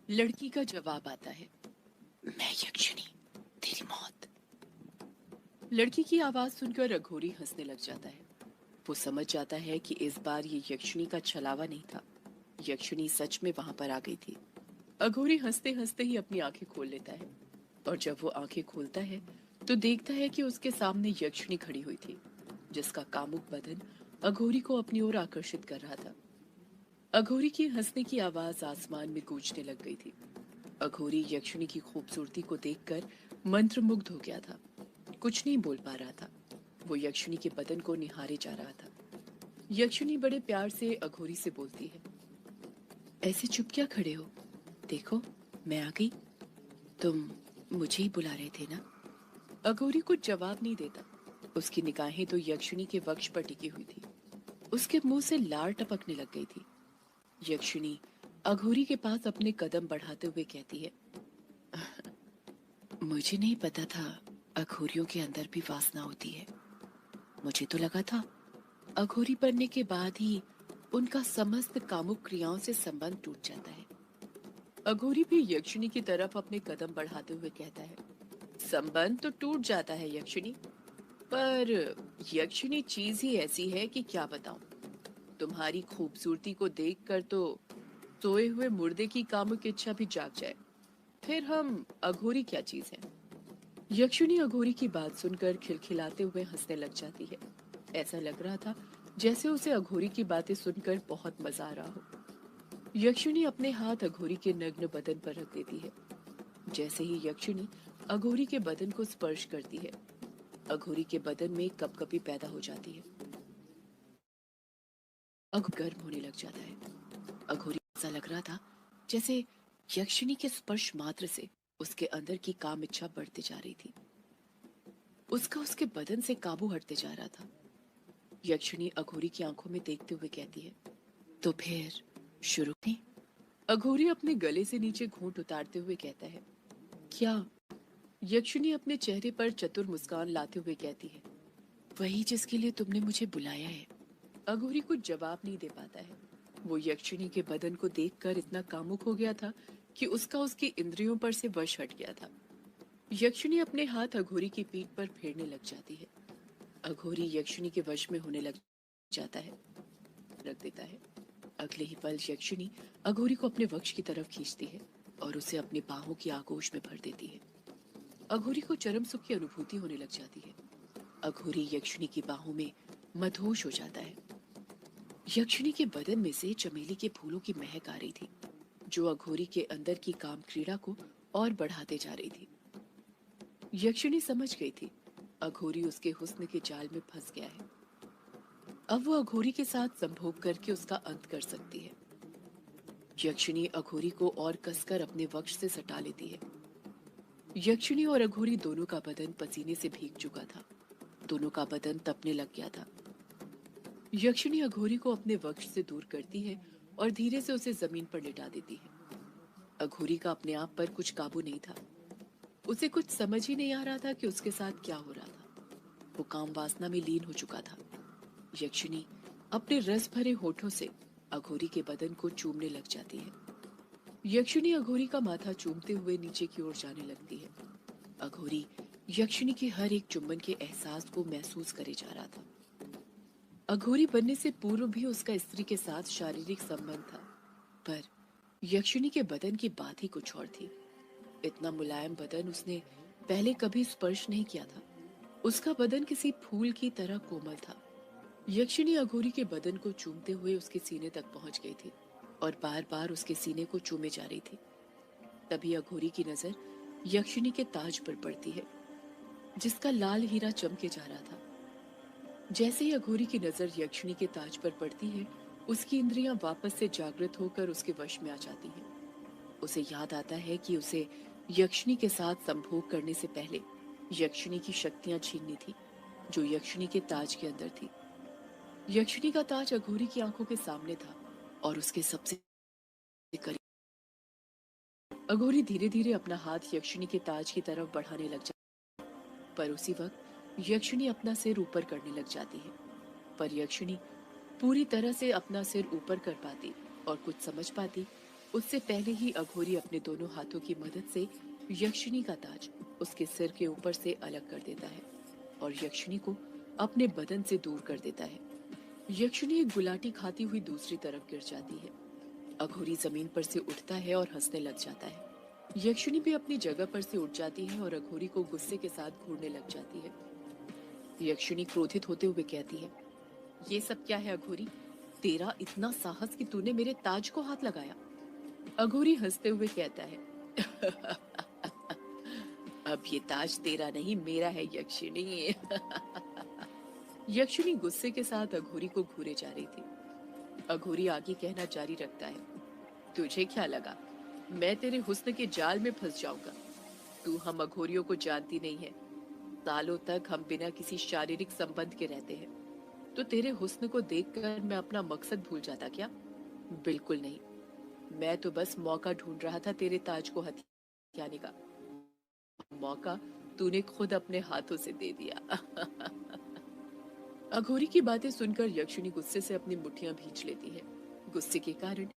लड़की का जवाब आता है, मैं यक्षिणी, तेरी मौत। लड़की की आवाज सुनकर अघोरी हंसने लग जाता है। वो समझ जाता है कि इस बार ये यक्षिणी का छलावा नहीं था, यक्षिणी सच में वहां पर आ गई थी। अघोरी हंसते हंसते ही अपनी आंखें खोल लेता है, और जब वो आंखें खोलता है तो देखता है कि उसके सामने यक्षिणी खड़ी हुई थी, जिसका कामुक बदन अघोरी को अपनी ओर आकर्षित कर रहा था। अघोरी की हंसने की आवाज आसमान में गूंजने लग गई थी। अघोरी यक्षिणी की खूबसूरती को देखकर मंत्रमुग्ध हो गया था। कुछ नहीं बोल पा रहा था। वो यक्षिणी के बदन को निहारे जा रहा था। यक्षिणी बड़े प्यार से अघोरी से बोलती है, ऐसे चुप क्या खड़े हो? देखो, मैं आ गई। तुम मुझे ही बुला रहे थे ना? अघोरी कुछ जवाब नहीं देता। उसकी निगाहें तो यक्षिणी के वक्ष पर टिकी हुई थी। उसके मुंह से लार टपकने लग गई थी। यक्षिणी अघोरी के पास अपने कदम बढ़ाते हुए कहती है, मुझे नहीं पता था अघोरियों के अंदर भी वासना होती है। मुझे तो लगा था अघोरी बनने के बाद ही उनका समस्त कामुक क्रियाओं से संबंध टूट जाता है। अघोरी भी यक्षिणी की तरफ अपने कदम बढ़ाते हुए कहता है, संबंध तो टूट जाता है यक्षिणी, पर यक्षिणी चीज ही ऐसी है कि क्या बताऊं। तुम्हारी खूबसूरती को देखकर तो सोए हुए मुर्दे की कामुक इच्छा भी जाग जाए। फिर हम अघोरी क्या चीज है? यक्षिणी अघोरी की बात सुनकर खिलखिलाते हुए हंसने लग जाती है। ऐसा लग रहा था जैसे उसे अघोरी की बातें सुनकर बहुत मजा आ रहा हो। यक्षिणी अपने हाथ अघोरी के नग्न बदन पर रख देती है। जैसे ही यक्षिणी अघोरी के बदन को स्पर्श करती है, अघोरी के बदन में कपकपी पैदा हो जाती है। गर्म होने लग जाता है। अघोरी ऐसा लग रहा था जैसे यक्षिणी के स्पर्श मात्र से उसके अंदर की काम इच्छा बढ़ती जा रही थी। उसका उसके बदन से काबू हटते जा रहा था। यक्षिणी अघोरी की आंखों में देखते हुए कहती है, तो फिर शुरू करें? अघोरी अपने गले से नीचे घूंट उतारते हुए कहता है, क्या? यक्षिणी अपने चेहरे पर चतुर मुस्कान लाते हुए कहती है, वही जिसके लिए तुमने मुझे बुलाया है। अघोरी कुछ जवाब नहीं दे पाता है। वो यक्षिणी के बदन को देखकर इतना कामुक हो गया था कि उसका उसकी इंद्रियों पर से वश हट गया था। यक्षिणी अपने हाथ अघोरी की पीठ पर फेरने लग जाती है। अघोरी यक्षिणी के वश में होने लग जाता है, रख देता है। अगले ही पल यक्षिणी अघोरी को अपने वक्ष की तरफ खींचती है और उसे अपने बाहों की आगोश में भर देती है। अघोरी को चरम सुख की अनुभूति होने लग जाती है। अघोरी यक्षिणी की बाहों में मदहोश हो जाता है। यक्षिणी के बदन में से चमेली के फूलों की महक आ रही थी, जो अघोरी के अंदर की काम क्रीड़ा को और बढ़ाते जा रही थी। यक्षिणी समझ गई थी अघोरी उसके हुस्न के जाल में फंस गया है। अब वो अघोरी के साथ संभोग करके उसका अंत कर सकती है। यक्षिणी अघोरी को और कसकर अपने वक्ष से सटा लेती है। यक्षिणी और अघोरी दोनों का बदन पसीने से भीग चुका था। दोनों का बदन तपने लग गया था। यक्षिणी अघोरी को अपने वक्ष से दूर करती है और धीरे से उसे जमीन पर लिटा देती है। अघोरी का अपने आप पर कुछ काबू नहीं था। उसे कुछ समझ ही नहीं आ रहा था कि उसके साथ क्या हो रहा था। वो काम वासना में लीन हो चुका था। यक्षिणी अपने रस भरे होठों से अघोरी के बदन को चूमने लग जाती है। यक्षिणी अघोरी का माथा चूमते हुए नीचे की ओर जाने लगती है। अघोरी यक्षिणी के हर एक चुंबन के एहसास को महसूस करे जा रहा था। अघोरी बनने से पूर्व भी उसका स्त्री के साथ शारीरिक संबंध था, पर यक्षिणी के बदन की बात ही कुछ और थी। इतना मुलायम बदन उसने पहले कभी स्पर्श नहीं किया था। उसका बदन किसी फूल की तरह कोमल था। यक्षिणी अघोरी के बदन को चूमते हुए उसके सीने तक पहुंच गई थी और बार बार उसके सीने को चूमे जा रही थी। तभी अघोरी की नजर यक्षिणी के ताज पर पड़ती है, जिसका लाल हीरा चमके जा रहा था। जैसे ही अघोरी की नजर यक्षिणी के ताज पर पड़ती है, उसकी इंद्रियां वापस से जागृत होकर उसके वश में आ जाती हैं। उसे याद आता है कि उसे यक्षिणी के साथ संभोग करने से पहले यक्षिणी की शक्तियां छीननी थी, जो यक्षिणी के ताज के अंदर थी। यक्षिणी का ताज अघोरी की आंखों के सामने था और उसके सबसे करीब। अघोरी धीरे धीरे अपना हाथ यक्षिणी के ताज की तरफ बढ़ाने लग जाती, पर उसी वक्त यक्षिणी अपना सिर ऊपर करने लग जाती है। पर यक्षिणी पूरी तरह से अपना सिर ऊपर कर पाती और कुछ समझ पाती उससे पहले ही अघोरी अपने दोनों हाथों की मदद से यक्षिणी का ताज उसके सिर के ऊपर से अलग कर देता है और यक्षिणी को अपने बदन से दूर कर देता है। यक्षिणी एक गुलाटी खाती हुई दूसरी तरफ गिर जाती है। अघोरी जमीन पर से उठता है और हंसने लग जाता है। यक्षिणी भी अपनी जगह पर से उठ जाती है और अघोरी को गुस्से के साथ घूरने लग जाती है। यक्षिणी क्रोधित होते हुए कहती है, ये सब क्या है अघोरी? तेरा इतना साहस कि तूने मेरे ताज को हाथ लगाया। अघोरी हंसते हुए कहता है, अब ये ताज तेरा नहीं मेरा है यक्षिणी। यक्षिणी गुस्से के साथ अघोरी को घूरे जा रही थी। अघोरी आगे कहना जारी रखता है, तुझे क्या लगा मैं तेरे हुस्न के जाल में फंस जाऊंगा? तू हम अघोरियों को जानती नहीं है। सालों तक हम बिना किसी शारीरिक संबंध के रहते हैं। तो तेरे हुस्न को देखकर मैं अपना मकसद भूल जाता क्या? बिल्कुल नहीं। मैं तो बस मौका ढूंढ रहा था तेरे ताज को हथियाने का। मौका तूने खुद अपने हाथों से दे दिया। अघोरी की बातें सुनकर यक्षिणी गुस्से से अपनी मुट्ठियां भींच लेती है। गुस्से के कारण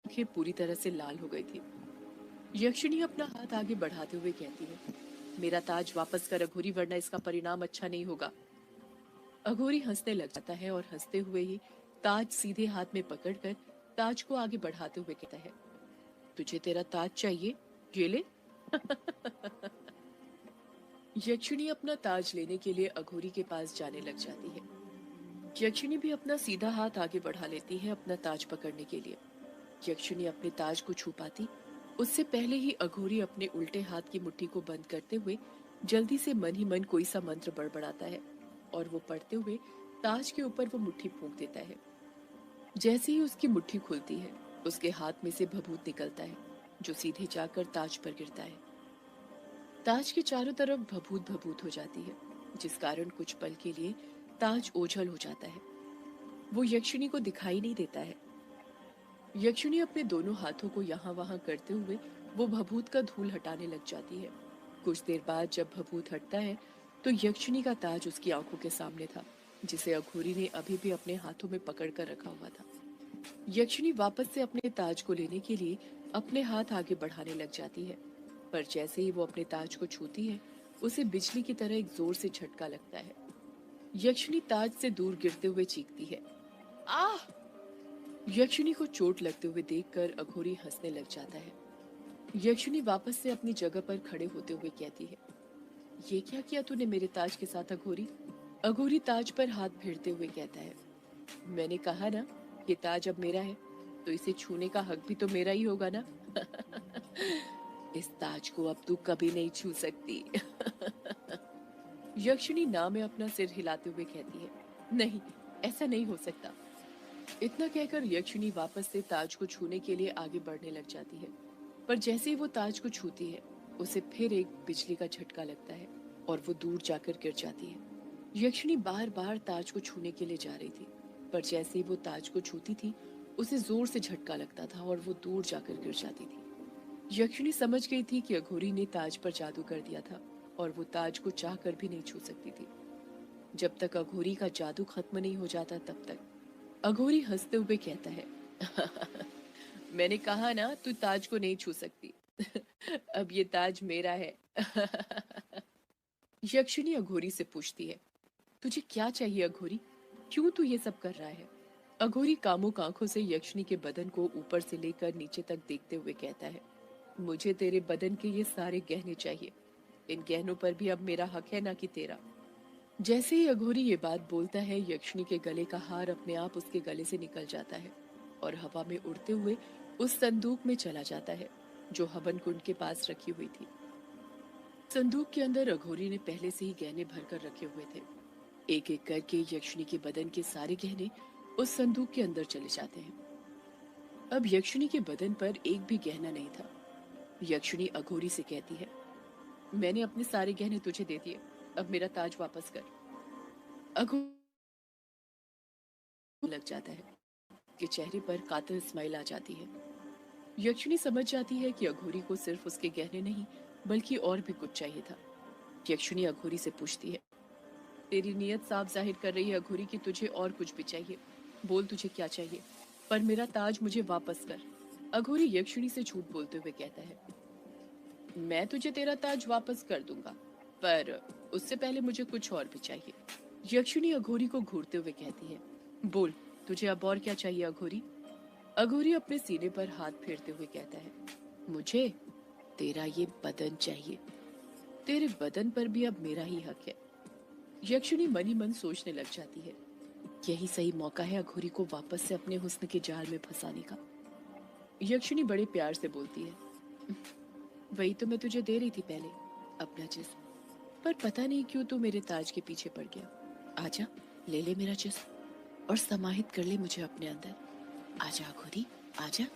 आंखें पूरी तरह से लाल हो गई थी। यक्षिणी अपना हाथ आगे बढ़ाते हुए कहती है, मेरा ताज वापस कर अघोरी, वरना इसका परिणाम अच्छा नहीं होगा। अघोरी हंसने लग जाता है और हंसते हुए ही ताज सीधे हाथ में पकड़कर ताज को आगे बढ़ाते हुए कहता है, तुझे तेरा ताज चाहिए? ये ले। यक्षिणी अपना ताज लेने के लिए अघोरी के पास जाने लग जाती है। यक्षिणी भी अपना सीधा हाथ आगे बढ़ा लेती है अपना ताज पकड़ने के लिए। यक्षिणी अपने ताज को छू पाती उससे पहले ही अघोरी अपने उल्टे हाथ की मुट्ठी को बंद करते हुए जल्दी से मन ही मन कोई सा मंत्र बड़बड़ाता है और वो पढ़ते हुए ताज के ऊपर वो मुट्ठी फूंक देता है। जैसे ही उसकी मुट्ठी खुलती है, उसके हाथ में से भभूत निकलता है जो सीधे जाकर ताज पर गिरता है। ताज के चारों तरफ भभूत भभूत हो जाती है, जिस कारण कुछ पल के लिए ताज ओझल हो जाता है। वो यक्षिणी को दिखाई नहीं देता है। यक्षिणी अपने दोनों हाथों को यहाँ वहां करते हुए वो भभूत का धूल हटाने लग जाती है। कुछ देर बाद जब भभूत हटता है तो यक्षिणी का ताज उसकी आंखों के सामने था, जिसे अघोरी ने अभी भी अपने हाथों में पकड़ कर रखा हुआ था। यक्षिणी वापस से अपने ताज को लेने के लिए अपने हाथ आगे बढ़ाने लग जाती है, पर जैसे ही वो अपने ताज को छूती है, उसे बिजली की तरह एक जोर से झटका लगता है। यक्षिणी ताज से दूर गिरते हुए चीखती है, आह! यक्षिणी को चोट लगते हुए देखकर अघोरी हंसने लग जाता है। यक्षिणी वापस से अपनी जगह पर खड़े होते हुए कहती है, ये क्या किया तूने मेरे ताज के साथ अघोरी? अघोरी ताज पर हाथ फेरते हुए कहता है, मैंने कहा ना, ये ताज अब मेरा है, तो इसे छूने का हक भी तो मेरा ही होगा ना। इस ताज को अब तू कभी नहीं छू सकती। यक्षिणी ना में अपना सिर हिलाते हुए कहती है, नहीं, ऐसा नहीं हो सकता। इतना कहकर यक्षिणी वापस से ताज को छूने के लिए आगे बढ़ने लग जाती है, पर जैसे ही वो ताज को छूती है, उसे फिर एक बिजली का झटका लगता है और वो दूर जाकर गिर जाती है। यक्षिणी बार बार ताज को छूने के लिए जा रही थी, पर जैसे ही वो ताज को छूती थी, उसे जोर से झटका लगता था और वो दूर जाकर गिर जाती थी। यक्षिणी समझ गई थी कि अघोरी ने ताज पर जादू कर दिया था और वो ताज को चाह कर भी नहीं छू सकती थी। जब तक अघोरी का जादू खत्म नहीं हो जाता तब तक। अघोरी हंसते हुए कहता है, मैंने कहा ना तू ताज को नहीं छू सकती। अब ये ताज मेरा है। यक्षिणी अघोरी से पूछती है, तुझे क्या चाहिए अघोरी? क्यों तू ये सब कर रहा है? अघोरी कामुक आंखों से यक्षिणी के बदन को ऊपर से लेकर नीचे तक देखते हुए कहता है, मुझे तेरे बदन के ये सारे गहने चाहिए। इन गहनों पर भी अब मेरा हक है, ना कि तेरा। जैसे ही अघोरी ये बात बोलता है, यक्षिणी के गले का हार अपने आप उसके गले से निकल जाता है और हवा में उड़ते हुए उस संदूक में चला जाता है जो हवन कुंड के पास रखी हुई थी। संदूक के अंदर अघोरी ने पहले से ही गहने भरकर रखे हुए थे। एक एक करके यक्षिणी के बदन के सारे गहने उस संदूक के अंदर चले जाते हैं। अब यक्षिणी के बदन पर एक भी गहना नहीं था। यक्षिणी अघोरी से कहती है, मैंने अपने सारे गहने तुझे दे दिए, अब मेरा ताज वापस कर। अघोरी लग जाता है कि चेहरे पर कातिल स्माइल आ जाती है। यक्षिणी समझ जाती है कि अघोरी को सिर्फ उसके गहने नहीं बल्कि और भी कुछ चाहिए था। यक्षिणी अघोरी से पूछती है, तेरी नीयत साफ जाहिर कर रही है अघोरी कि तुझे और कुछ भी चाहिए। बोल तुझे क्या चाहिए, पर मेरा ताज मुझे वापस कर। अघोरी यक्षिणी से झूठ बोलते हुए कहता है, मैं तुझे तेरा ताज वापस कर दूंगा, पर उससे पहले मुझे कुछ और भी चाहिए। यक्षिणी अघोरी को घूरते हुए कहती है, बोल, तुझे अब और क्या चाहिए अघोरी? अघोरी अपने सीने पर हाथ फेरते हुए कहता है, मुझे तेरा ये बदन चाहिए। तेरे बदन पर भी अब मेरा ही हक है। यक्षिणी मन ही मन सोचने लग जाती है, यही सही मौका है अघोरी को वापस से अपने हुस्न के जाल में फंसाने का। यक्षिणी बड़े प्यार से बोलती है, वही तो मैं तुझे दे रही थी पहले, अपना जिस्म। पर पता नहीं क्यों तू मेरे ताज के पीछे पड़ गया। आजा, ले ले मेरा जिस्म और समाहित कर ले मुझे अपने अंदर। आजा अघोरी, आजा।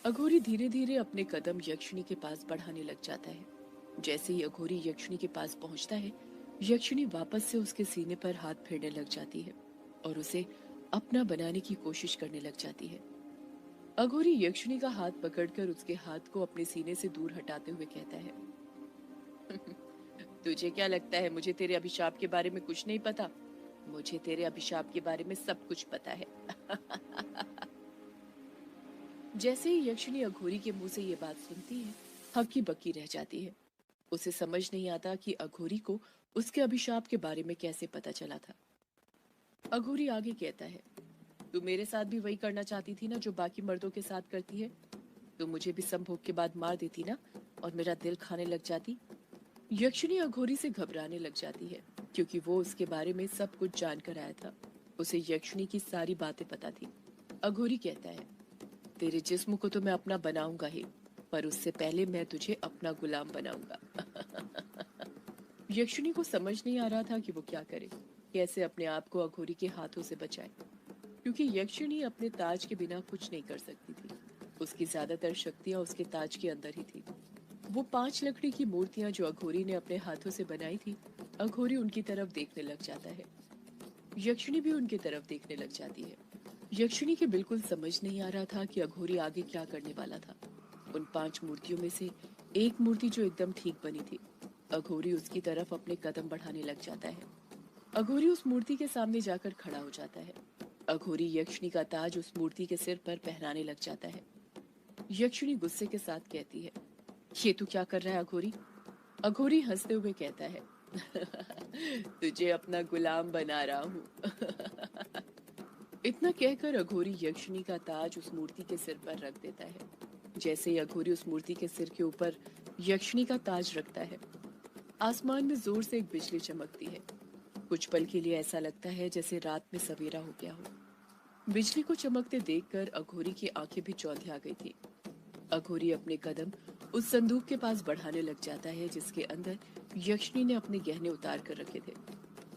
अघोरी धीरे धीरे अपने कदम यक्षिणी के पास बढ़ाने लग जाता है। जैसे ही अघोरी यक्षिणी के पास पहुंचता है, यक्षिणी वापस से उसके सीने पर हाथ फेरने लग जाती है और उसे अपना बनाने की कोशिश करने लग जाती है। अघोरी यक्षिणी का हाथ पकड़कर उसके हाथ को अपने सीने से दूर हटाते हुए कहता है, तुझे क्या लगता है मुझे तेरे अभिशाप के बारे में कुछ नहीं पता? मुझे तेरे अभिशाप के बारे में सब कुछ पता है। जैसे ही यक्षिणी अघोरी के मुंह से ये बात सुनती है, हक्की बक्की रह जाती है। उसे समझ नहीं आता कि अघोरी को उसके अभिशाप के बारे में कैसे पता चला था। अघोरी आगे कहता है, तू मेरे साथ भी वही करना चाहती थी ना जो बाकी मर्दों के साथ करती है। तू मुझे भी संभोग के बाद मार देती ना और मेरा दिल खाने लग जाती। यक्षिणी अघोरी से घबराने लग जाती है क्योंकि वो उसके बारे में सब कुछ जानकर आया था। उसे यक्षिणी की सारी बातें पता थी। अघोरी कहता है, तेरे जिस्म को तो मैं अपना बनाऊंगा ही, पर उससे पहले मैं तुझे अपना गुलाम बनाऊंगा। यक्षिणी को समझ नहीं आ रहा था कि वो क्या करे, कैसे अपने आप को अघोरी के हाथों से बचाए, क्योंकि यक्षिणी अपने ताज के बिना कुछ नहीं कर सकती थी। उसकी ज्यादातर शक्तियां उसके ताज के अंदर ही थी। वो 5 लकड़ी की मूर्तियां जो अघोरी ने अपने हाथों से बनाई थी, अघोरी उनकी तरफ देखने लग जाता है। यक्षिणी भी उनकी तरफ देखने लग जाती है। यक्षिणी के बिल्कुल समझ नहीं आ रहा था कि अघोरी आगे क्या करने वाला था। उन 5 मूर्तियों में से एक मूर्ति जो एकदम ठीक बनी थी, अघोरी उसकी तरफ अपने कदम बढ़ाने लग जाता है। अघोरी उस मूर्ति के सामने जाकर खड़ा हो जाता है। अघोरी यक्षिणी का ताज उस मूर्ति के सिर पर पहनाने लग जाता है। यक्षिणी गुस्से के साथ कहती है, ये तू क्या कर रहा है अघोरी? अघोरी हंसते हुए कहता है, तुझे अपना गुलाम बना रहा हूँ। इतना कहकर अघोरी यक्षिणी का ताज उस मूर्ति के सिर पर रख देता है। जैसे ही अघोरी उस मूर्ति के सिर के ऊपर यक्षिणी का ताज रखता है, आसमान में जोर से एक बिजली चमकती है। कुछ पल के लिए ऐसा लगता है जैसे रात में सवेरा हो गया हो। बिजली को चमकते देखकर अघोरी की आंखें भी चौंधिया गई थी। अघोरी अपने कदम उस संदूक के पास बढ़ाने लग जाता है जिसके अंदर यक्षिणी ने अपने गहने उतार कर रखे थे।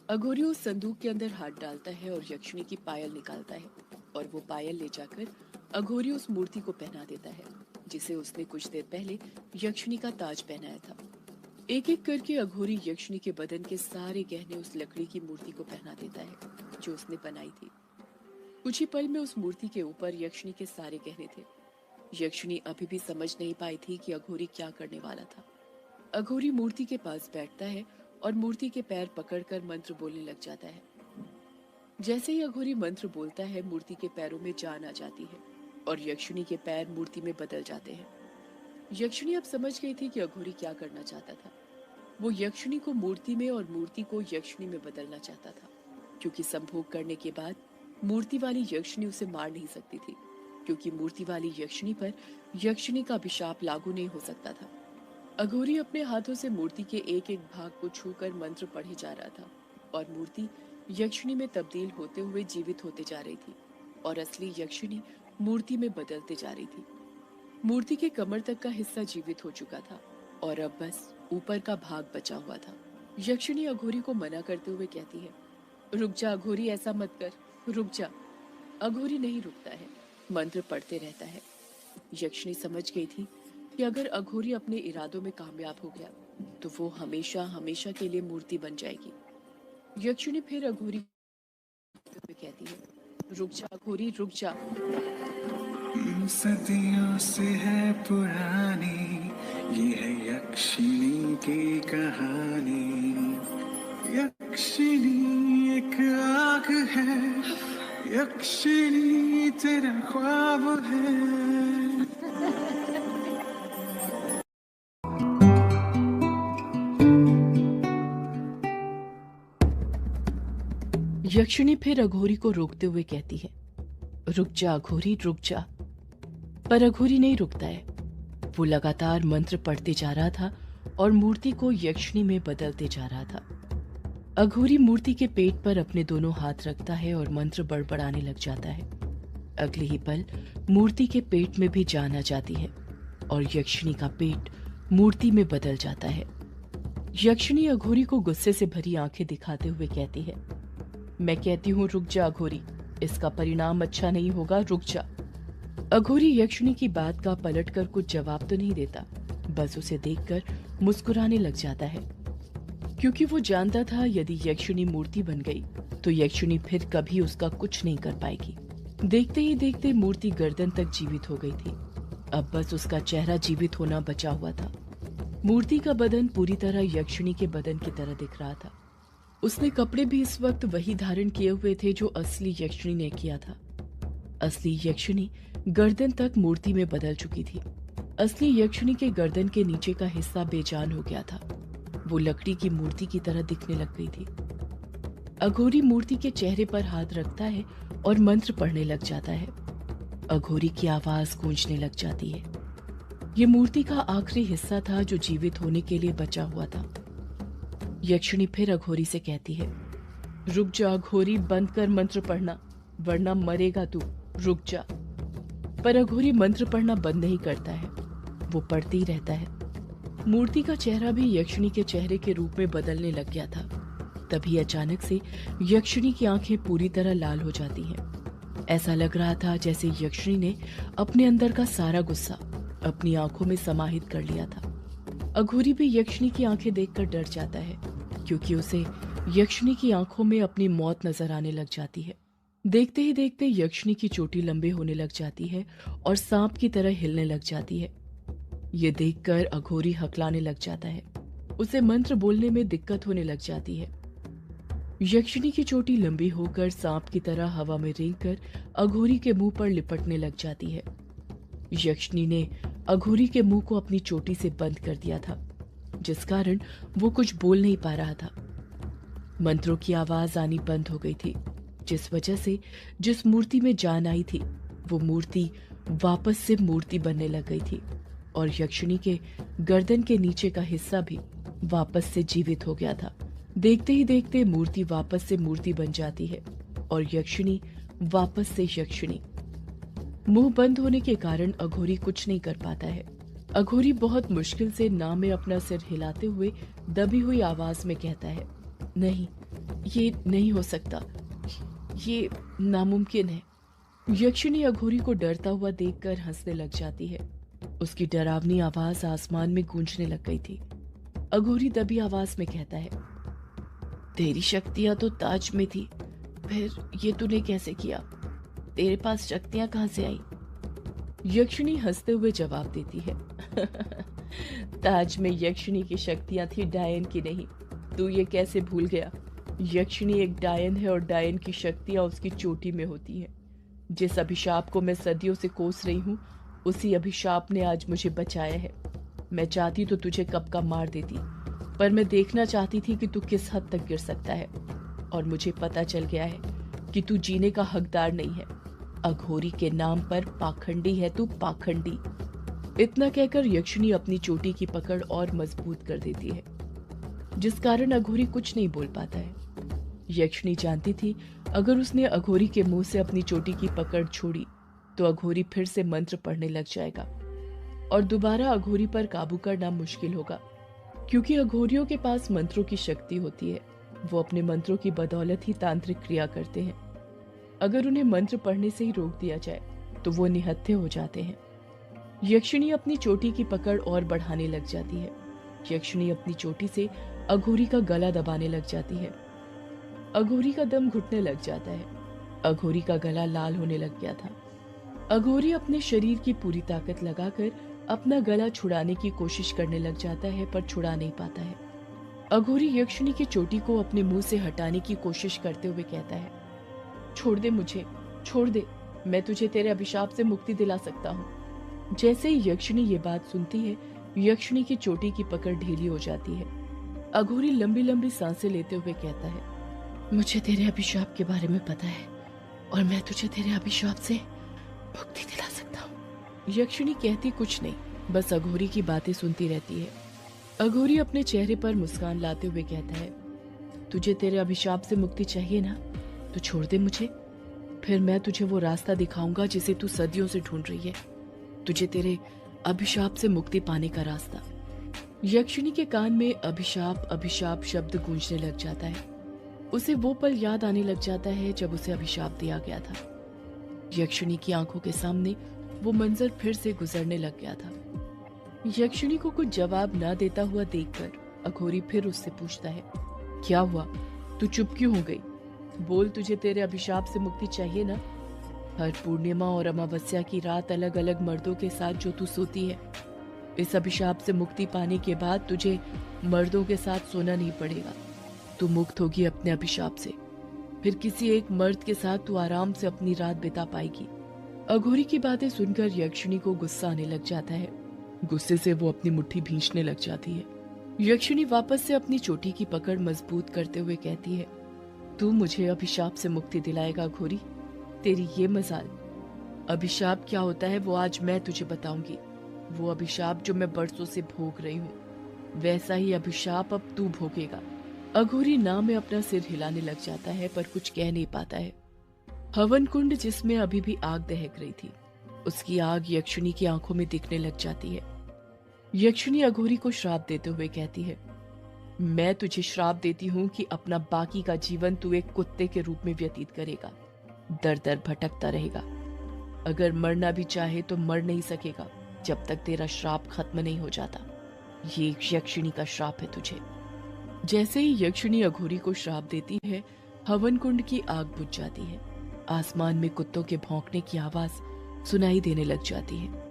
अघोरी उस संदूक के अंदर हाथ डालता है और यक्षिणी की पायल निकालता है और वो पायल ले जाकर अघोरी उस मूर्ति को पहना देता है जिसे उसने कुछ देर पहले यक्षिणी का ताज पहनाया था। एक एक करके अघोरी यक्षिणी के बदन के सारे गहने उस लकड़ी की मूर्ति को पहना देता है जो उसने बनाई थी। कुछ ही पल में उस मूर्ति के ऊपर यक्षिणी के सारे गहने थे। यक्षिणी अभी भी समझ नहीं पाई थी कि अघोरी क्या करने वाला था। अघोरी मूर्ति के पास बैठता है और मूर्ति के पैर पकड़कर मंत्र बोलने लग जाता है। जैसे ही अघोरी मंत्र बोलता है, मूर्ति के पैरों में जान आ जाती है और यक्षिणी के पैर मूर्ति में बदल जाते हैं। यक्षिणी अब समझ गई थी कि अघोरी क्या करना चाहता था। वो यक्षिणी को मूर्ति में और मूर्ति को यक्षिणी में बदलना चाहता था, क्योंकि संभोग करने के बाद मूर्ति वाली यक्षिणी उसे मार नहीं सकती थी, क्योंकि मूर्ति वाली यक्षिणी पर यक्षिणी का अभिशाप लागू नहीं हो सकता था। अघोरी अपने हाथों से मूर्ति के एक एक भाग को छूकर मंत्र पढ़े जा रहा था और मूर्ति यक्षिणी में तब्दील होते हुए जीवित होते जा रही थी और असली यक्षिणी मूर्ति में बदलते जा रही थी। मूर्ति के कमर तक का हिस्सा जीवित हो चुका था और अब बस ऊपर का भाग बचा हुआ था। यक्षिणी अघोरी को मना करते हुए कहती है, रुक जा अघोरी, ऐसा मत कर, रुक जा। अघोरी नहीं रुकता है, मंत्र पढ़ते रहता है। यक्षिणी समझ गई थी कि अगर अघोरी अपने इरादों में कामयाब हो गया तो वो हमेशा हमेशा के लिए मूर्ति बन जाएगी। यक्षिणी फिर अघोरी को कहती है, रुक जा अघोरी, रुक जा। सदियों से है पुरानी ये है यक्षिणी की कहानी। यक्षिणी एक आग है, यक्षिणी तेरा ख्वाब है। यक्षिणी फिर अघोरी को रोकते हुए कहती है, रुक जा अघोरी, रुक जा। पर अघोरी नहीं रुकता है। वो लगातार मंत्र पढ़ते जा रहा था और मूर्ति को यक्षिणी में बदलते जा रहा था। अघोरी मूर्ति के पेट पर अपने दोनों हाथ रखता है और मंत्र बड़बड़ाने लग जाता है। अगले ही पल मूर्ति के पेट में भी जान आ जाती है और यक्षिणी का पेट मूर्ति में बदल जाता है। यक्षिणी अघोरी को गुस्से से भरी आंखें दिखाते हुए कहती है, मैं कहती हूँ रुक जा अघोरी, इसका परिणाम अच्छा नहीं होगा, रुक जा। अघोरी यक्षिणी की बात का पलटकर कुछ जवाब तो नहीं देता, बस उसे देखकर मुस्कुराने लग जाता है, क्योंकि वो जानता था यदि यक्षिणी मूर्ति बन गई तो यक्षिणी फिर कभी उसका कुछ नहीं कर पाएगी। देखते ही देखते मूर्ति गर्दन तक जीवित हो गई थी। अब बस उसका चेहरा जीवित होना बचा हुआ था। मूर्ति का बदन पूरी तरह यक्षिणी के बदन की तरह दिख रहा था। उसने कपड़े भी इस वक्त वही धारण किए हुए थे जो असली यक्षिणी ने किया था। असली यक्षिणी गर्दन तक मूर्ति में बदल चुकी थी। असली यक्षिणी के गर्दन के नीचे का हिस्सा बेजान हो गया था। वो लकड़ी की मूर्ति की तरह दिखने लग गई थी। अघोरी मूर्ति के चेहरे पर हाथ रखता है और मंत्र पढ़ने लग जाता है। अघोरी की आवाज गूंजने लग जाती है। ये मूर्ति का आखिरी हिस्सा था जो जीवित होने के लिए बचा हुआ था। यक्षिणी फिर अघोरी से कहती है, रुक जा अघोरी, बंद कर मंत्र पढ़ना, वरना मरेगा तू, रुक जा। पर अघोरी मंत्र पढ़ना बंद नहीं करता है, वो पढ़ते ही रहता है। मूर्ति का चेहरा भी यक्षिणी के चेहरे के रूप में बदलने लग गया था। तभी अचानक से यक्षिणी की आंखें पूरी तरह लाल हो जाती हैं। ऐसा लग रहा था जैसे यक्षिणी ने अपने अंदर का सारा गुस्सा अपनी आंखों में समाहित कर लिया था। अघोरी भी यक्षिणी की आंखें देखकर डर जाता है, क्योंकि उसे यक्षिणी की आंखों में अपनी मौत नजर आने लग जाती है। देखते ही देखते यक्षिणी की चोटी लंबे होने लग जाती है और सांप की तरह हिलने लग जाती है। ये देखकर अघोरी हकलाने लग जाता है। उसे मंत्र बोलने में दिक्कत होने लग जाती है। यक्षिणी की चोटी लंबी होकर सांप की तरह हवा में रेंगकर अघोरी के मुंह पर लिपटने लग जाती है। यक्षिणी ने अघोरी के मुंह को अपनी चोटी से बंद कर दिया था, जिस कारण वो कुछ बोल नहीं पा रहा था। मंत्रों की आवाज आनी बंद हो गई थी, जिस वजह से जिस मूर्ति में जान आई थी वो मूर्ति वापस से मूर्ति बनने लग गई थी और यक्षिणी के गर्दन के नीचे का हिस्सा भी वापस से जीवित हो गया था। देखते ही देखते मूर्ति वापस से मूर्ति बन जाती है और यक्षिणी वापस से यक्षिणी। मुंह बंद होने के कारण अघोरी कुछ नहीं कर पाता है। अघोरी बहुत मुश्किल से ना में अपना सिर हिलाते हुए दबी हुई आवाज में कहता है, नहीं, ये नहीं हो सकता, ये नामुमकिन है। यक्षिणी अघोरी को डरता हुआ देखकर हंसने लग जाती है। उसकी डरावनी आवाज आसमान में गूंजने लग गई थी। अघोरी दबी आवाज में कहता है, तेरी शक्तियां तो ताज में थी, फिर ये तूने कैसे किया? तेरे पास शक्तियां कहां से आई? यक्षिणी हंसते हुए जवाब देती है, ताज में यक्षिणी की शक्तियां थी, डायन की नहीं। तू ये कैसे भूल गया? यक्षिणी एक डायन है और डायन की शक्तियां उसकी चोटी में होती हैं। जिस अभिशाप को मैं सदियों से कोस रही हूँ, उसी अभिशाप ने आज मुझे बचाया है। मैं चाहती तो तुझे कब का मार देती, पर मैं देखना चाहती थी कि तू किस हद तक गिर सकता है, और मुझे पता चल गया है कि तू जीने का हकदार नहीं है। अघोरी के नाम पर पाखंडी है तू, पाखंडी। इतना कहकर यक्षिणी अपनी चोटी की पकड़ और मजबूत कर देती है, जिस कारण अघोरी कुछ नहीं बोल पाता है। यक्षिणी जानती थी अगर उसने अघोरी के मुंह से अपनी चोटी की पकड़ छोड़ी तो अघोरी फिर से मंत्र पढ़ने लग जाएगा और दोबारा अघोरी पर काबू करना मुश्किल होगा, क्योंकि अघोरियों के पास मंत्रों की शक्ति होती है। वो अपने मंत्रों की बदौलत ही तांत्रिक क्रिया करते हैं। अगर उन्हें मंत्र पढ़ने से ही रोक दिया जाए तो वो निहत्थे हो जाते हैं। यक्षिणी अपनी चोटी की पकड़ और बढ़ाने लग जाती है। यक्षिणी अपनी चोटी से अघोरी का गला दबाने लग जाती है। अघोरी का दम घुटने लग जाता है। अघोरी का गला लाल होने लग गया था। अघोरी अपने शरीर की पूरी ताकत लगाकर अपना गला छुड़ाने की कोशिश करने लग जाता है, पर छुड़ा नहीं पाता है। अघोरी यक्षिणी की चोटी को अपने मुंह से हटाने की कोशिश करते हुए कहता है, छोड़ दे मुझे, छोड़ दे, मैं तुझे तेरे अभिशाप से मुक्ति दिला सकता हूँ। जैसे ही यक्षिणी ये बात सुनती है, यक्षिणी की चोटी की पकड़ ढीली हो जाती है। अघोरी लंबी लंबी सांसें लेते हुए कहता है, मुझे तेरे अभिशाप के बारे में पता है और मैं तुझे तेरे अभिशाप से मुक्ति दिला सकता हूँ। यक्षिणी कहती कुछ नहीं, बस अघोरी की बातें सुनती रहती है। अघोरी अपने चेहरे पर मुस्कान लाते हुए कहता है, तुझे तेरे अभिशाप से मुक्ति चाहिए ना, तो छोड़ दे मुझे, फिर मैं तुझे वो रास्ता दिखाऊंगा जिसे तू सदियों से ढूंढ रही है, तुझे तेरे अभिशाप से मुक्ति पाने का रास्ता। यक्षिणी के कान में अभिशाप अभिशाप शब्द गूंजने लग जाता है। उसे वो पल याद आने लग जाता है जब उसे अभिशाप दिया गया था। यक्षिणी की आंखों के सामने वो मंजर फिर से गुजरने लग गया था। यक्षिणी को कुछ जवाब ना देता हुआ देखकर अघोरी फिर उससे पूछता है, क्या हुआ, तू चुप क्यों हो गई? बोल, तुझे तेरे अभिशाप से मुक्ति चाहिए ना? हर पूर्णिमा और अमावस्या की रात अलग अलग मर्दों के साथ जो तू सोती है, इस अभिशाप से मुक्ति पाने के बाद तुझे मर्दों के साथ सोना नहीं पड़ेगा। तू मुक्त होगी अपने अभिशाप से, फिर किसी एक मर्द के साथ तू आराम से अपनी रात बिता पाएगी। अघोरी की बातें सुनकर यक्षिणी को गुस्सा आने लग जाता है। गुस्से से वो अपनी मुट्ठी भींचने लग जाती है। यक्षिणी वापस से अपनी चोटी की पकड़ मजबूत करते हुए कहती है, तू मुझे अभिशाप से मुक्ति दिलाएगा अघोरी, तेरी ये मजाल। अभिशाप क्या होता है वो आज मैं तुझे बताऊंगी। वो अभिशाप जो मैं बरसों से भोग रही हूँ, वैसा ही अभिशाप अब तू भोगेगा। अघोरी ना में अपना सिर हिलाने लग जाता है पर कुछ कह नहीं पाता है। हवन कुंड जिसमें अभी भी आग दहक रही थी, उसकी आग यक्षिणी की आंखों में दिखने लग जाती है। यक्षिणी अघोरी को श्राप देते हुए कहती है, मैं तुझे श्राप देती हूँ कि अपना बाकी का जीवन तू एक कुत्ते के रूप में व्यतीत करेगा, दर दर भटकता रहेगा। अगर मरना भी चाहे तो मर नहीं सकेगा जब तक तेरा श्राप खत्म नहीं हो जाता। ये यक्षिणी का श्राप है तुझे। जैसे ही यक्षिणी अघोरी को श्राप देती है, हवन कुंड की आग बुझ जाती है। आसमान में कुत्तों के भौंकने की आवाज सुनाई देने लग जाती है।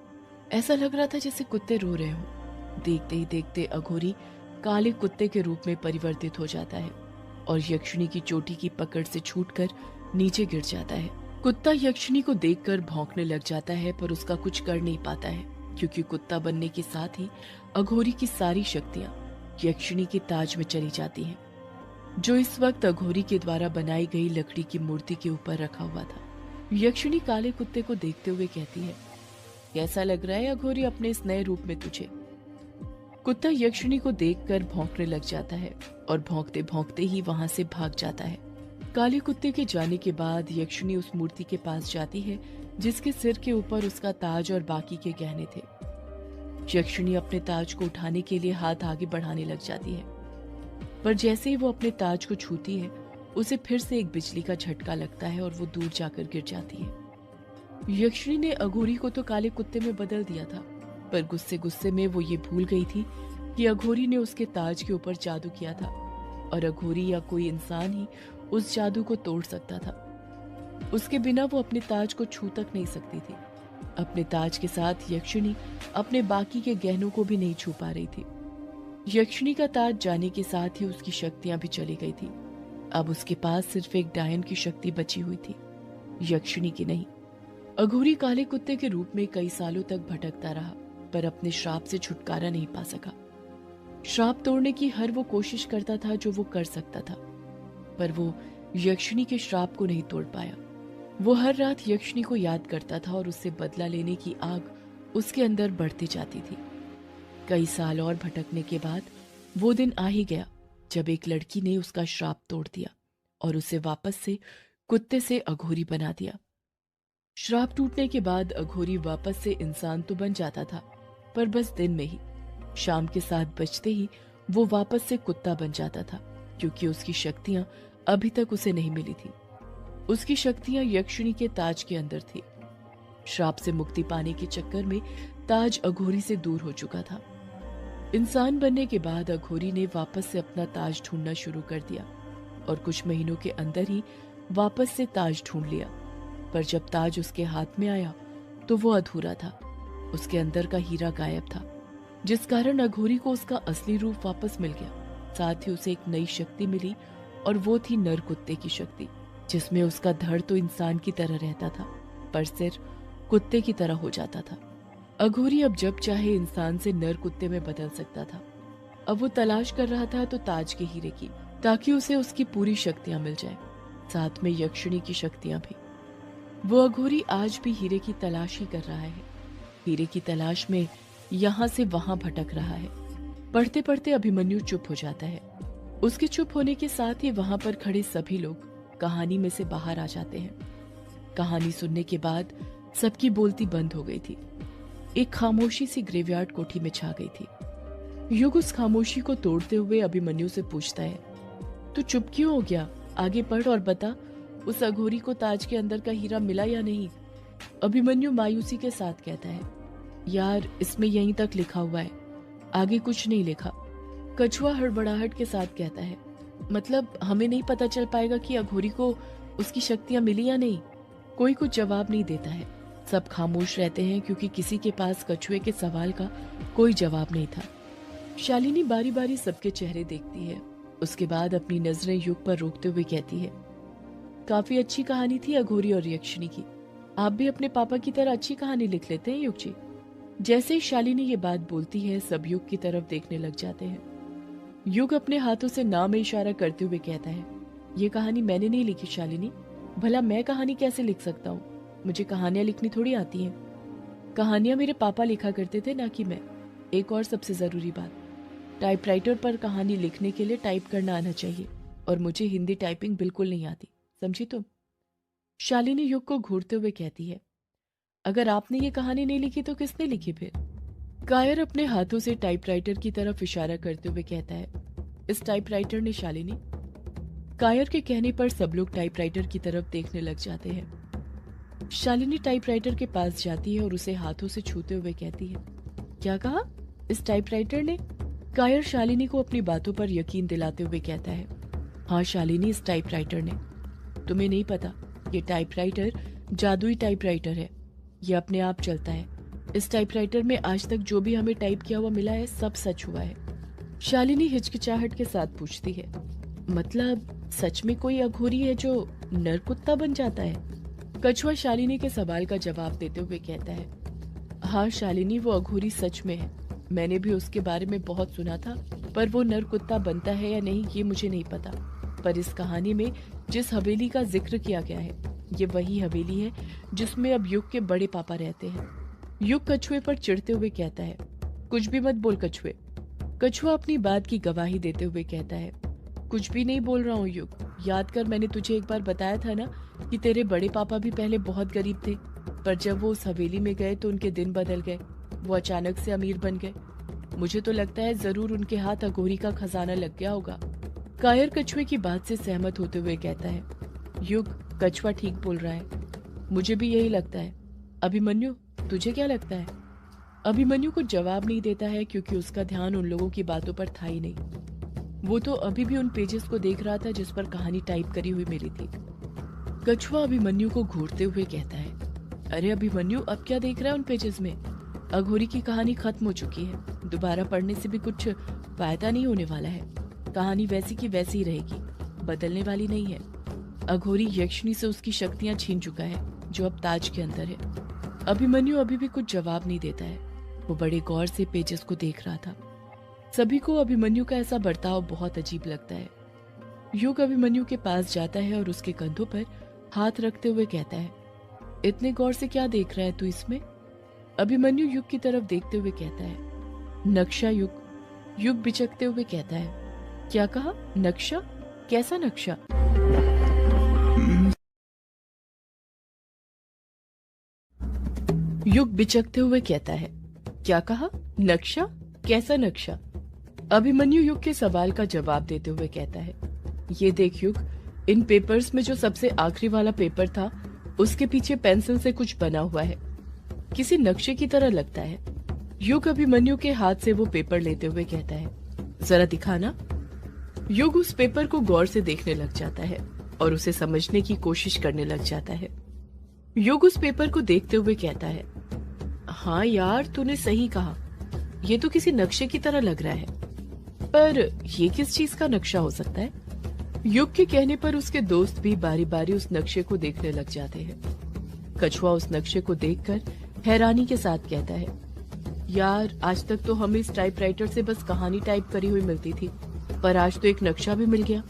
ऐसा लग रहा था जैसे कुत्ते रो रहे हों। देखते ही देखते अघोरी काले कुत्ते के रूप में परिवर्तित हो जाता है और यक्षिणी की चोटी की पकड़ से छूटकर नीचे गिर जाता है। कुत्ता यक्षिणी को देखकर भौंकने लग जाता है पर उसका कुछ कर नहीं पाता है, क्योंकि कुत्ता बनने के साथ ही अघोरी की सारी शक्तियां यक्षिणी के ताज में चली जाती हैं, जो इस वक्त अघोरी के द्वारा बनाई गई लकड़ी की मूर्ति के ऊपर रखा हुआ था। यक्षिणी काले कुत्ते को देखते हुए कहती है, कैसा लग रहा है अघोरी अपने इस नए रूप में तुझे? कुत्ता यक्षिणी को देखकर भौंकने लग जाता है और भौंकते भौंकते ही वहां से भाग जाता है। काले कुत्ते के जाने के बाद यक्षिणी उस मूर्ति के पास जाती है जिसके सिर के ऊपर उसका ताज और बाकी के गहने थे। यक्षिणी अपने ताज को उठाने के लिए हाथ आगे बढ़ाने लग जाती है, पर जैसे ही वो अपने ताज को छूती है, उसे फिर से एक बिजली का झटका लगता है और वो दूर जाकर गिर जाती है। यक्षिणी ने अघोरी को तो काले कुत्ते में बदल दिया था, पर गुस्से गुस्से में वो ये भूल गई थी कि अघोरी ने उसके ताज के ऊपर जादू किया था और अघोरी या कोई इंसान ही उस जादू को तोड़ सकता था। उसके बिना वो अपने ताज को छू तक नहीं सकती थी। अपने ताज के साथ यक्षिणी अपने बाकी के गहनों को भी नहीं छू पा रही थी। यक्षिणी का ताज जाने के साथ ही उसकी शक्तियां भी चली गई थी। अब उसके पास सिर्फ एक डायन की शक्ति बची हुई थी, यक्षिणी की नहीं। अघोरी काले कुत्ते के रूप में कई सालों तक भटकता रहा, पर अपने श्राप से छुटकारा नहीं पा सका। श्राप तोड़ने की हर वो कोशिश करता था जो वो कर सकता था, पर वो यक्षिणी के श्राप को नहीं तोड़ पाया। वो हर रात यक्षिणी को याद करता था और उससे बदला लेने की आग उसके अंदर बढ़ती जाती थी। कई साल और भटकने के बाद वो दिन आ ही गया जब एक लड़की ने उसका श्राप तोड़ दिया और उसे वापस से कुत्ते से अघोरी बना दिया। श्राप टूटने के बाद अघोरी वापस से इंसान तो बन जाता था, पर बस दिन में ही। शाम के 7 बजते ही वो वापस से कुत्ता बन जाता था, क्योंकि उसकी शक्तियां अभी तक उसे नहीं मिली थी। उसकी शक्तियां यक्षिणी के ताज के अंदर थी। श्राप से मुक्ति पाने के चक्कर में ताज अघोरी से दूर हो चुका था। इंसान बनने के बाद अघोरी ने वापस से अपना ताज ढूंढना शुरू कर दिया और कुछ महीनों के अंदर ही वापस से ताज ढूंढ लिया। पर जब ताज उसके हाथ में आया तो वो अधूरा था। उसके अंदर का हीरा गायब था, जिस कारण अघोरी को उसका असली रूप वापस मिल गया। साथ ही उसे एक नई शक्ति मिली और वो थी नर कुत्ते की शक्ति, जिसमें उसका धड़ तो इंसान की तरह रहता था पर सिर कुत्ते की तरह हो जाता था। अघोरी अब जब चाहे इंसान से नर कुत्ते में बदल सकता था। अब वो तलाश कर रहा था तो ताज के हीरे की, ताकि उसे उसकी पूरी शक्तियां मिल जाए, साथ में यक्षिणी की शक्तियां भी। वो अघोरी आज भी हीरे की तलाश ही कर रहा है। हीरे की तलाश में यहाँ से वहां भटक रहा है। पढ़ते पढ़ते अभिमन्यु चुप हो जाता है। उसके चुप होने के साथ ही वहां पर खड़े सभी लोग कहानी में से बाहर आ जाते हैं। कहानी सुनने के बाद सबकी बोलती बंद हो गई थी। एक खामोशी सी ग्रेवयार्ड कोठी में छा गई थी। युग उस खामोशी को तोड़ते हुए अभिमन्यु से पूछता है, तू चुप क्यों हो गया? आगे पढ़ और बता, उस अघोरी को ताज के अंदर का हीरा मिला या नहीं? अभिमन्यु मायूसी के साथ कहता है, यार इसमें यहीं तक लिखा हुआ है, आगे कुछ नहीं लिखा। कछुआ हड़बड़ाहट के साथ कहता है, मतलब हमें नहीं पता चल पाएगा कि अघोरी को उसकी शक्तियां मिली या नहीं? कोई कुछ जवाब नहीं देता है। सब खामोश रहते हैं क्योंकि किसी के पास कछुए के सवाल का कोई जवाब नहीं था। शालिनी बारी बारी सबके चेहरे देखती है, उसके बाद अपनी नजरें युग पर रोकते हुए कहती है, काफी अच्छी कहानी थी अघोरी और यक्षिणी की। आप भी अपने पापा की तरह अच्छी कहानी लिख लेते हैं युग जी। जैसे ही शालिनी ये बात बोलती है सब युग की तरफ देखने लग जाते हैं। युग अपने हाथों से ना में इशारा करते हुए कहता है, ये कहानी मैंने नहीं लिखी शालिनी, भला मैं कहानी कैसे लिख सकता हूँ? मुझे कहानियां लिखनी थोड़ी आती हैं। कहानियां मेरे पापा लिखा करते थे, ना कि मैं। एक और सबसे जरूरी बात, टाइपराइटर पर कहानी लिखने के लिए टाइप करना आना चाहिए, और मुझे हिंदी टाइपिंग बिल्कुल नहीं आती, समझी तुम? शालिनी युग को घूरते हुए कहती है, अगर आपने ये कहानी नहीं लिखी तो किसने लिखी फिर? कायर अपने हाथों से टाइपराइटर की तरफ इशारा करते हुए कहता है, इस टाइपराइटर ने शालिनी। कायर के कहने पर सब लोग टाइपराइटर की तरफ देखने लग जाते हैं। शालिनी टाइपराइटर के पास जाती है और उसे हाथों से छूते हुए कहती है, क्या कहा? इस टाइपराइटर ने? कायर शालिनी को अपनी बातों पर यकीन दिलाते हुए कहता है, हाँ शालिनी, इस टाइपराइटर ने। तुम्हें नहीं पता, ये टाइपराइटर जादुई टाइपराइटर है। ये अपने आप चलता है। इस टाइपराइटर में आज तक जो भी हमें टाइप किया हुआ मिला है सब सच हुआ है। शालिनी हिचकिचाहट के साथ पूछती है, मतलब सच में कोई अघोरी है जो नर कुत्ता बन जाता है? कछुआ शालिनी के सवाल का जवाब देते हुए कहता है, हाँ शालिनी, वो अघोरी सच में है। मैंने भी उसके बारे में बहुत सुना था, पर वो नर कुत्ता बनता है या नहीं ये मुझे नहीं पता। पर इस कहानी में जिस हवेली का जिक्र किया गया है, ये वही हवेली है जिसमें अब युग के बड़े पापा रहते हैं। युग कछुए पर चिढ़ते हुए कहता है, कुछ भी मत बोल कछुए। कछुआ अपनी बात की गवाही देते हुए कहता है, कुछ भी नहीं बोल रहा हूँ युग। याद कर, मैंने तुझे एक बार बताया था ना कि तेरे बड़े पापा भी पहले बहुत गरीब थे, पर जब वो उस हवेली में गए तो उनके दिन बदल गए। वो अचानक से अमीर बन गए। मुझे तो लगता है जरूर उनके हाथ अघोरी का खजाना लग गया होगा। कायर कछुए की बात से सहमत होते हुए कहता है, युग, कछुआ ठीक बोल रहा है, मुझे भी यही लगता है। अभिमन्यु, तुझे क्या लगता है? अभिमन्यु कुछ जवाब नहीं देता है क्योंकि उसका ध्यान उन लोगों की बातों पर था ही नहीं। वो तो अभी भी उन पेजेस को देख रहा था जिस पर कहानी टाइप करी हुई मिली थी। कछुआ अभिमन्यु को घूरते हुए कहता है, अरे अभिमन्यु, अब क्या देख रहा है उन पेजेस में? अघोरी की कहानी खत्म हो चुकी है, दोबारा पढ़ने से भी कुछ फायदा नहीं होने वाला है। कहानी वैसी की वैसी ही रहेगी, बदलने वाली नहीं है। अघोरी यक्षिणी से उसकी शक्तियां छीन चुका है जो अब ताज के अंदर है। अभिमन्यु अभी भी कुछ जवाब नहीं देता है। वो बड़े गौर से पेजेस को देख रहा था। सभी को अभिमन्यु का ऐसा बर्ताव बहुत अजीब लगता है। युग अभिमन्यु के पास जाता है और उसके कंधों पर हाथ रखते हुए कहता है, इतने गौर से क्या देख रहा है तू इसमें? अभिमन्यु युग की तरफ देखते हुए कहता है, नक्शा युग। युग बिचकते हुए कहता है, क्या कहा? नक्शा? कैसा नक्शा? युग बिचकते हुए कहता है, क्या कहा? नक्शा? कैसा नक्शा? अभिमन्यु युग के सवाल का जवाब देते हुए कहता है, ये देख युग, इन पेपर्स में जो सबसे आखिरी वाला पेपर था उसके पीछे पेंसिल से कुछ बना हुआ है, किसी नक्शे की तरह लगता है। युग अभिमन्यु के हाथ से वो पेपर लेते हुए कहता है, जरा दिखाना। युग उस पेपर को गौर से देखने लग जाता है और उसे समझने की कोशिश करने लग जाता है। युग उस पेपर को देखते हुए कहता है, हाँ यार, तूने सही कहा, ये तो किसी नक्शे की तरह लग रहा है, पर ये किस चीज का नक्शा हो सकता है? युग के कहने पर उसके दोस्त भी बारी बारी उस नक्शे को देखने लग जाते हैं। कछुआ उस नक्शे को देखकर हैरानी के साथ कहता है, यार आज तक तो हमें इस टाइपराइटर से बस कहानी टाइप करी हुई मिलती थी, पर आज तो एक नक्शा भी मिल गया।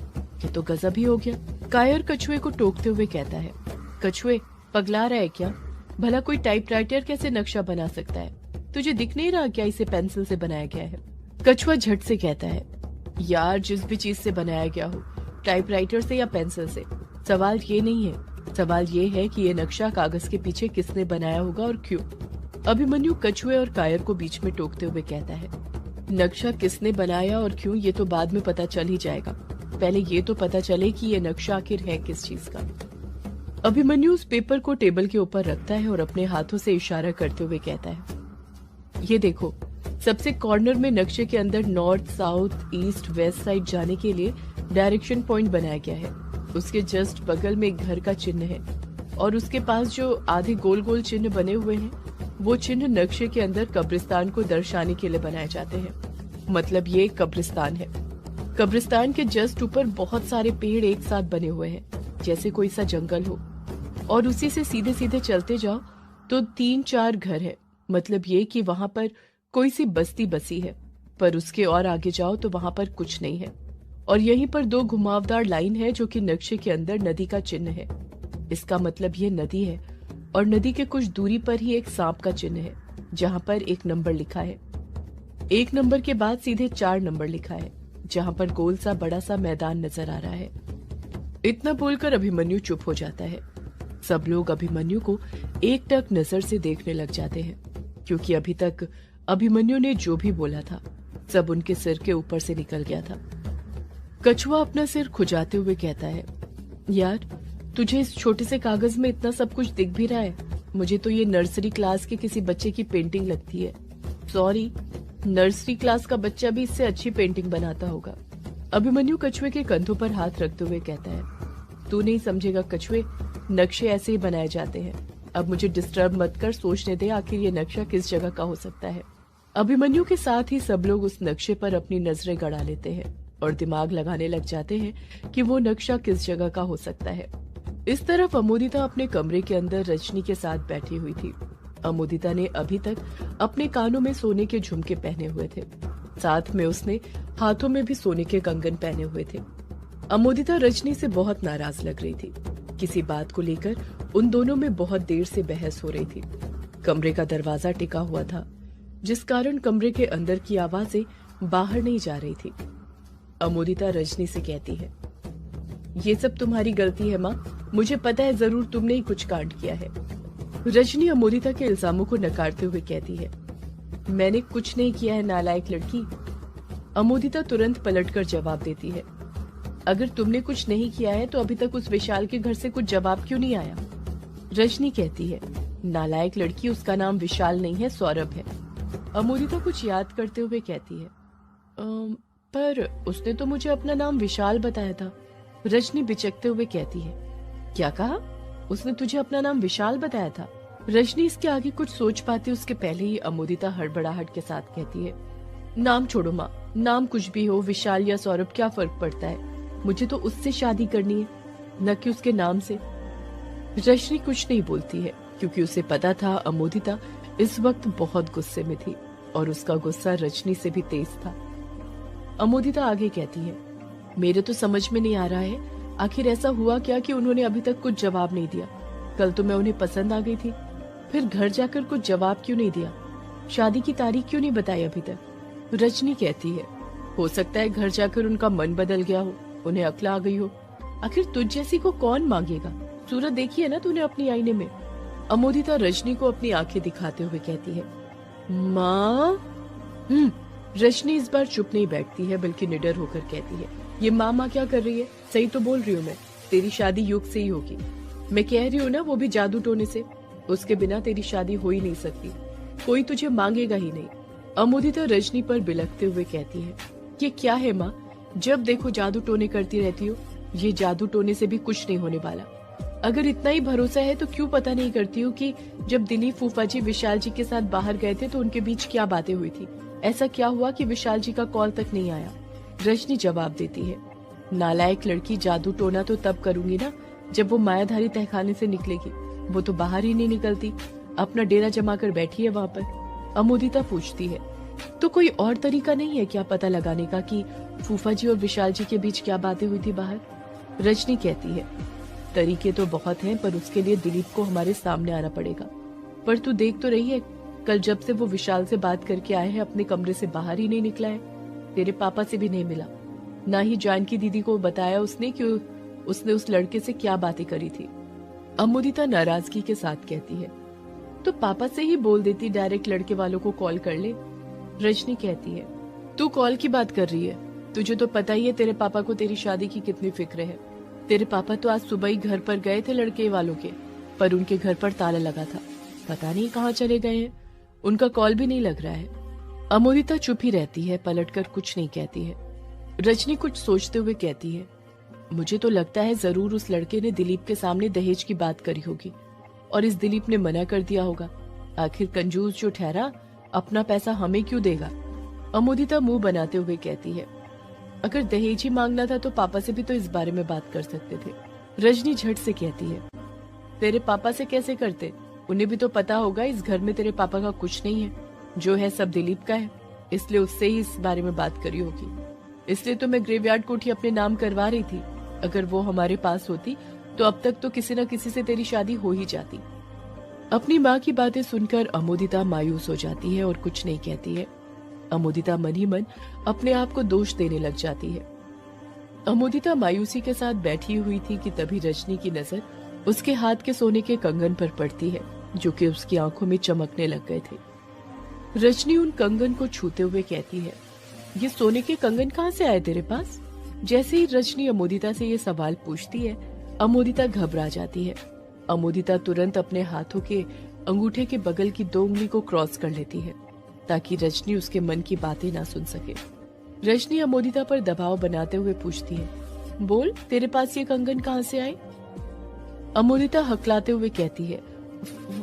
ये तो गजब ही हो गया। कायर कछुए को टोकते हुए कहता है, कछुए पगला रहा है क्या? भला कोई टाइपराइटर कैसे नक्शा बना सकता है? तुझे दिख नहीं रहा क्या इसे पेंसिल से बनाया गया है? कछुआ झट से कहता है, यार जिस भी चीज से बनाया गया हो, टाइपराइटर से या पेंसिल से, सवाल ये नहीं है। सवाल ये है कि ये नक्शा कागज के पीछे किसने बनाया होगा और क्यों। अभिमन्यु कछुए और कायर को बीच में टोकते हुए कहता है, नक्शा किसने बनाया और क्यों ये तो बाद में पता चल ही जाएगा, पहले ये तो पता चले कि ये नक्शा आखिर है किस चीज का। अभिमन्यु उस पेपर को टेबल के ऊपर रखता है और अपने हाथों से इशारा करते हुए कहता है, ये देखो, सबसे कॉर्नर में नक्शे के अंदर north, south, east, west side जाने के लिए डायरेक्शन पॉइंट बनाया गया है। उसके जस्ट बगल में एक घर का चिन्ह है और उसके पास जो आधे गोल गोल चिन्ह बने हुए हैं, वो चिन्ह नक्शे के अंदर कब्रिस्तान को दर्शाने के लिए बनाए जाते हैं। मतलब ये एक कब्रिस्तान है। कब्रिस्तान के जस्ट ऊपर बहुत सारे पेड़ एक साथ बने हुए हैं, जैसे कोई सा जंगल हो, और उसी से सीधे सीधे चलते जाओ तो 3-4 घर है। मतलब ये कि वहां पर कोई सी बस्ती बसी है, पर उसके और आगे जाओ तो वहां पर कुछ नहीं है। और यहीं पर 2 घुमावदार लाइन है जो कि नक्शे के अंदर नदी का चिन्ह है। इसका मतलब ये नदी है और नदी के कुछ दूरी पर ही एक सांप का चिन्ह है, जहां पर 1 नंबर लिखा है। 1 नंबर के बाद सीधे 4 नंबर लिखा है, जहां पर गोल सा बड़ा सा मैदान नजर आ रहा है। इतना बोलकर अभिमन्यु चुप हो जाता है। सब लोग अभिमन्यु को एकटक नजर से देखने लग जाते हैं, क्योंकि अभी तक अभिमन्यु ने जो भी बोला था सब उनके सिर के ऊपर से निकल गया था। कछुआ अपना सिर खुजाते हुए कहता है, यार तुझे इस छोटे से कागज में इतना सब कुछ दिख भी रहा है? मुझे तो ये नर्सरी क्लास के किसी बच्चे की पेंटिंग लगती है। सॉरी, नर्सरी क्लास का बच्चा भी इससे अच्छी पेंटिंग बनाता होगा। अभिमन्यु कछुए के कंधों पर हाथ रखते हुए कहता है, तू नहीं समझेगा कछुए, नक्शे ऐसे ही बनाए जाते हैं। अब मुझे डिस्टर्ब मत कर, सोचने दे आखिर ये नक्शा किस जगह का हो सकता है। अभिमन्यु के साथ ही सब लोग उस नक्शे पर अपनी नजरें गड़ा लेते हैं और दिमाग लगाने लग जाते हैं कि वो नक्शा किस जगह का हो सकता है। इस तरफ अमोदिता अपने कमरे के अंदर रजनी के साथ बैठी हुई थी। अमोदिता ने अभी तक अपने कानों में सोने के झुमके पहने हुए थे, साथ में उसने हाथों में भी सोने के कंगन पहने हुए थे। अमोदिता रजनी से बहुत नाराज लग रही थी। किसी बात को लेकर उन दोनों में बहुत देर से बहस हो रही थी। कमरे का दरवाजा टिका हुआ था, जिस कारण कमरे के अंदर की आवाजें बाहर नहीं जा रही थी। अमोदिता रजनी से कहती है, ये सब तुम्हारी गलती है माँ, मुझे पता है जरूर तुमने ही कुछ कांड किया है। रजनी अमोदिता के इल्जामों को नकारते हुए कहती है, मैंने कुछ नहीं किया है नालायक लड़की। अमोदिता तुरंत पलटकर जवाब देती है, अगर तुमने कुछ नहीं किया है तो अभी तक उस विशाल के घर से कुछ जवाब क्यों नहीं आया? रजनी कहती है, नालायक लड़की, उसका नाम विशाल नहीं है, सौरभ है। अमोदिता कुछ याद करते हुए कहती है, पर उसने तो मुझे अपना नाम विशाल बताया था। रजनी बिचकते हुए कहती है, क्या कहा? उसने तुझे अपना नाम विशाल बताया था? रजनी इसके आगे कुछ सोच पाती उसके पहले ही अमोदिता हड़बड़ाहट के साथ कहती है, नाम छोड़ो माँ, नाम कुछ भी हो, विशाल या सौरभ क्या फर्क पड़ता है? मुझे तो उससे शादी करनी है, न कि उसके नाम से। रजनी कुछ नहीं बोलती है, क्योंकि उसे पता था अमोदिता इस वक्त बहुत गुस्से में थी और उसका गुस्सा रजनी से भी तेज था। अमोदिता आगे कहती है, मेरे तो समझ में नहीं आ रहा है, आखिर ऐसा हुआ क्या कि उन्होंने अभी तक कुछ जवाब नहीं दिया? कल तो मैं उन्हें पसंद आ गई थी, फिर घर जाकर कुछ जवाब क्यों नहीं दिया? शादी की तारीख क्यों नहीं बताई अभी तक? रजनी कहती है, हो सकता है घर जाकर उनका मन बदल गया हो, उन्हें अक्ल आ गई हो। आखिर तुझ जैसी को कौन मांगेगा? सूरत देखी है ना तूने अपनी आईने में? अमोदिता रजनी को अपनी आंखें दिखाते हुए कहती है, माँ। रजनी इस बार चुप नहीं बैठती है, बल्कि निडर होकर कहती है, ये माँ क्या कर रही है? सही तो बोल रही हूँ मैं, तेरी शादी युग से ही होगी। मैं कह रही हूँ ना, वो भी जादू टोने से। उसके बिना तेरी शादी हो ही नहीं सकती, कोई तुझे मांगेगा ही नहीं। अमोदिता रजनी पर बिलखते हुए कहती है, ये क्या है माँ, जब देखो जादू टोने करती रहती हो। ये जादू टोने से भी कुछ नहीं होने वाला। अगर इतना ही भरोसा है तो क्यों पता नहीं करती हो कि जब दिलीप फूफा जी विशाल जी के साथ बाहर गए थे तो उनके बीच क्या बातें हुई थी? ऐसा क्या हुआ कि विशाल जी का कॉल तक नहीं आया? रजनी जवाब देती है, नालायक लड़की, जादू टोना तो तब करूंगी ना जब वो मायाधारी तहखाने से निकलेगी। वो तो बाहर ही नहीं निकलती, अपना डेरा जमा कर बैठी है वहां पर। अमोदिता पूछती है, तो कोई और तरीका नहीं है क्या पता लगाने का कि फूफा जी और विशाल जी के बीच क्या बातें हुई थी बाहर? रजनी कहती है, तरीके तो बहुत हैं, पर उसके लिए दिलीप को हमारे सामने आना पड़ेगा। पर तू देख तो रही है, कल जब से वो विशाल से बात करके आए हैं अपने कमरे से बाहर ही नहीं निकला है। तेरे पापा से भी नहीं मिला, ना ही जानकी दीदी को बताया उसने कि उसने उस लड़के से क्या बातें करी थी। अमोदिता नाराजगी के साथ कहती है, तो पापा से ही बोल देती डायरेक्ट लड़के वालों को कॉल कर ले। रजनी कहती है, तू कॉल की बात कर रही है? तुझे तो पता ही है तेरे पापा को तेरी शादी की कितनी फिक्र है। तेरे पापा तो आज सुबह ही घर पर गए थे लड़के वालों के, पर उनके घर पर ताला लगा था, पता नहीं कहाँ चले गए हैं। उनका कॉल भी नहीं लग रहा है। अमोदिता चुप ही रहती है, पलटकर कुछ नहीं कहती है। रजनी कुछ सोचते हुए कहती है, मुझे तो लगता है जरूर उस लड़के ने दिलीप के सामने दहेज की बात करी होगी और इस दिलीप ने मना कर दिया होगा। आखिर कंजूस जो ठहरा, अपना पैसा हमें क्यों देगा? अमोदिता मुंह बनाते हुए कहती है, अगर दहेज ही मांगना था तो पापा से भी तो इस बारे में बात कर सकते थे। रजनी झट से कहती है, तेरे पापा से कैसे करते? उन्हें भी तो पता होगा इस घर में तेरे पापा का कुछ नहीं है, जो है सब दिलीप का है, इसलिए उससे ही इस बारे में बात करी होगी। इसलिए तो मैं ग्रेवयार्ड कोठी अपने नाम करवा रही थी। अगर वो हमारे पास होती तो अब तक तो किसी न किसी से तेरी शादी हो ही जाती। अपनी माँ की बातें सुनकर अमोदिता मायूस हो जाती है और कुछ नहीं कहती है। अमोदिता मन ही मन अपने आप को दोष देने लग जाती है। अमोदिता मायूसी के साथ बैठी हुई थी कि तभी रजनी की नजर उसके हाथ के सोने के कंगन पर पड़ती है, जो कि उसकी आंखों में चमकने लग गए थे। रजनी उन कंगन को छूते हुए कहती है, ये सोने के कंगन कहाँ से आए तेरे पास? जैसे ही रजनी अमोदिता से ये सवाल पूछती है, अमोदिता घबरा जाती है। अमोदिता तुरंत अपने हाथों के अंगूठे के बगल की 2 उंगली को क्रॉस कर लेती है ताकि रजनी उसके मन की बातें ना सुन सके। रजनी अमोदिता पर दबाव बनाते हुए पूछती है, बोल, तेरे पास ये कंगन कहाँ से आए? अमोदिता हकलाते हुए कहती है,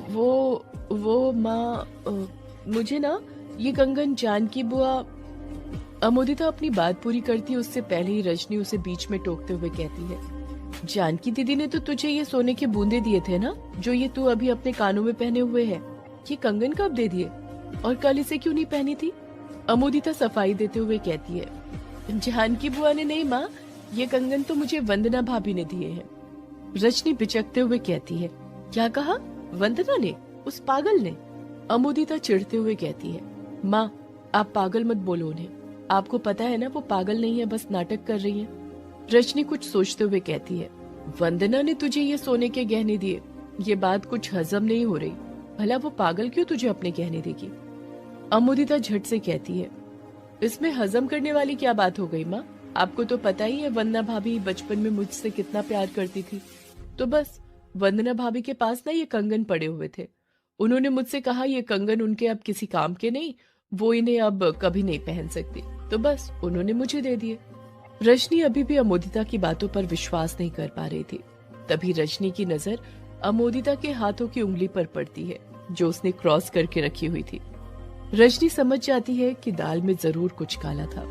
वो माँ, मुझे ना ये कंगन जानकी बुआ। अमोदिता अपनी बात पूरी करती है उससे पहले ही रजनी उसे बीच में टोकते हुए कहती है, जानकी दीदी ने तो तुझे ये सोने के बूंदे दिए थे ना, जो ये तू अभी अपने कानों में पहने हुए है। ये कंगन कब दे दिए और कल इसे क्यों नहीं पहनी थी? अमोदिता सफाई देते हुए कहती है, जानकी बुआ ने नहीं माँ, ये कंगन तो मुझे वंदना भाभी ने दिए हैं। रजनी बिचकते हुए कहती है, क्या कहा? वंदना ने? उस पागल ने? अमोदिता चिढ़ते हुए कहती है, माँ आप पागल मत बोलो उन्हें, आपको पता है ना वो पागल नहीं है, बस नाटक कर रही है। रजनी कुछ सोचते हुए कहती है, वंदना ने तुझे ये सोने के गहने दिए? ये बात कुछ हजम नहीं हो रही। भला वो पागल क्यों तुझे अपने गहने देगी? अमोदिता झट से कहती है, इसमें हजम करने वाली क्या बात हो गई माँ? आपको तो पता ही है वंदना भाभी बचपन में मुझसे कितना प्यार करती थी। तो बस वंदना भाभी के पास ना ये कंगन पड़े हुए थे। उन्होंने मुझसे कहा ये कंगन उनके अब किसी काम के नहीं, वो इन्हें अब कभी नहीं पहन सकती, तो बस उन्होंने मुझे दे दिए। रजनी अभी भी अमोदिता की बातों पर विश्वास नहीं कर पा रही थी। तभी रजनी की नजर अमोदिता के हाथों की उंगली पर पड़ती है, जो उसने क्रॉस करके रखी हुई थी। रजनी समझ जाती है कि दाल में जरूर कुछ काला था।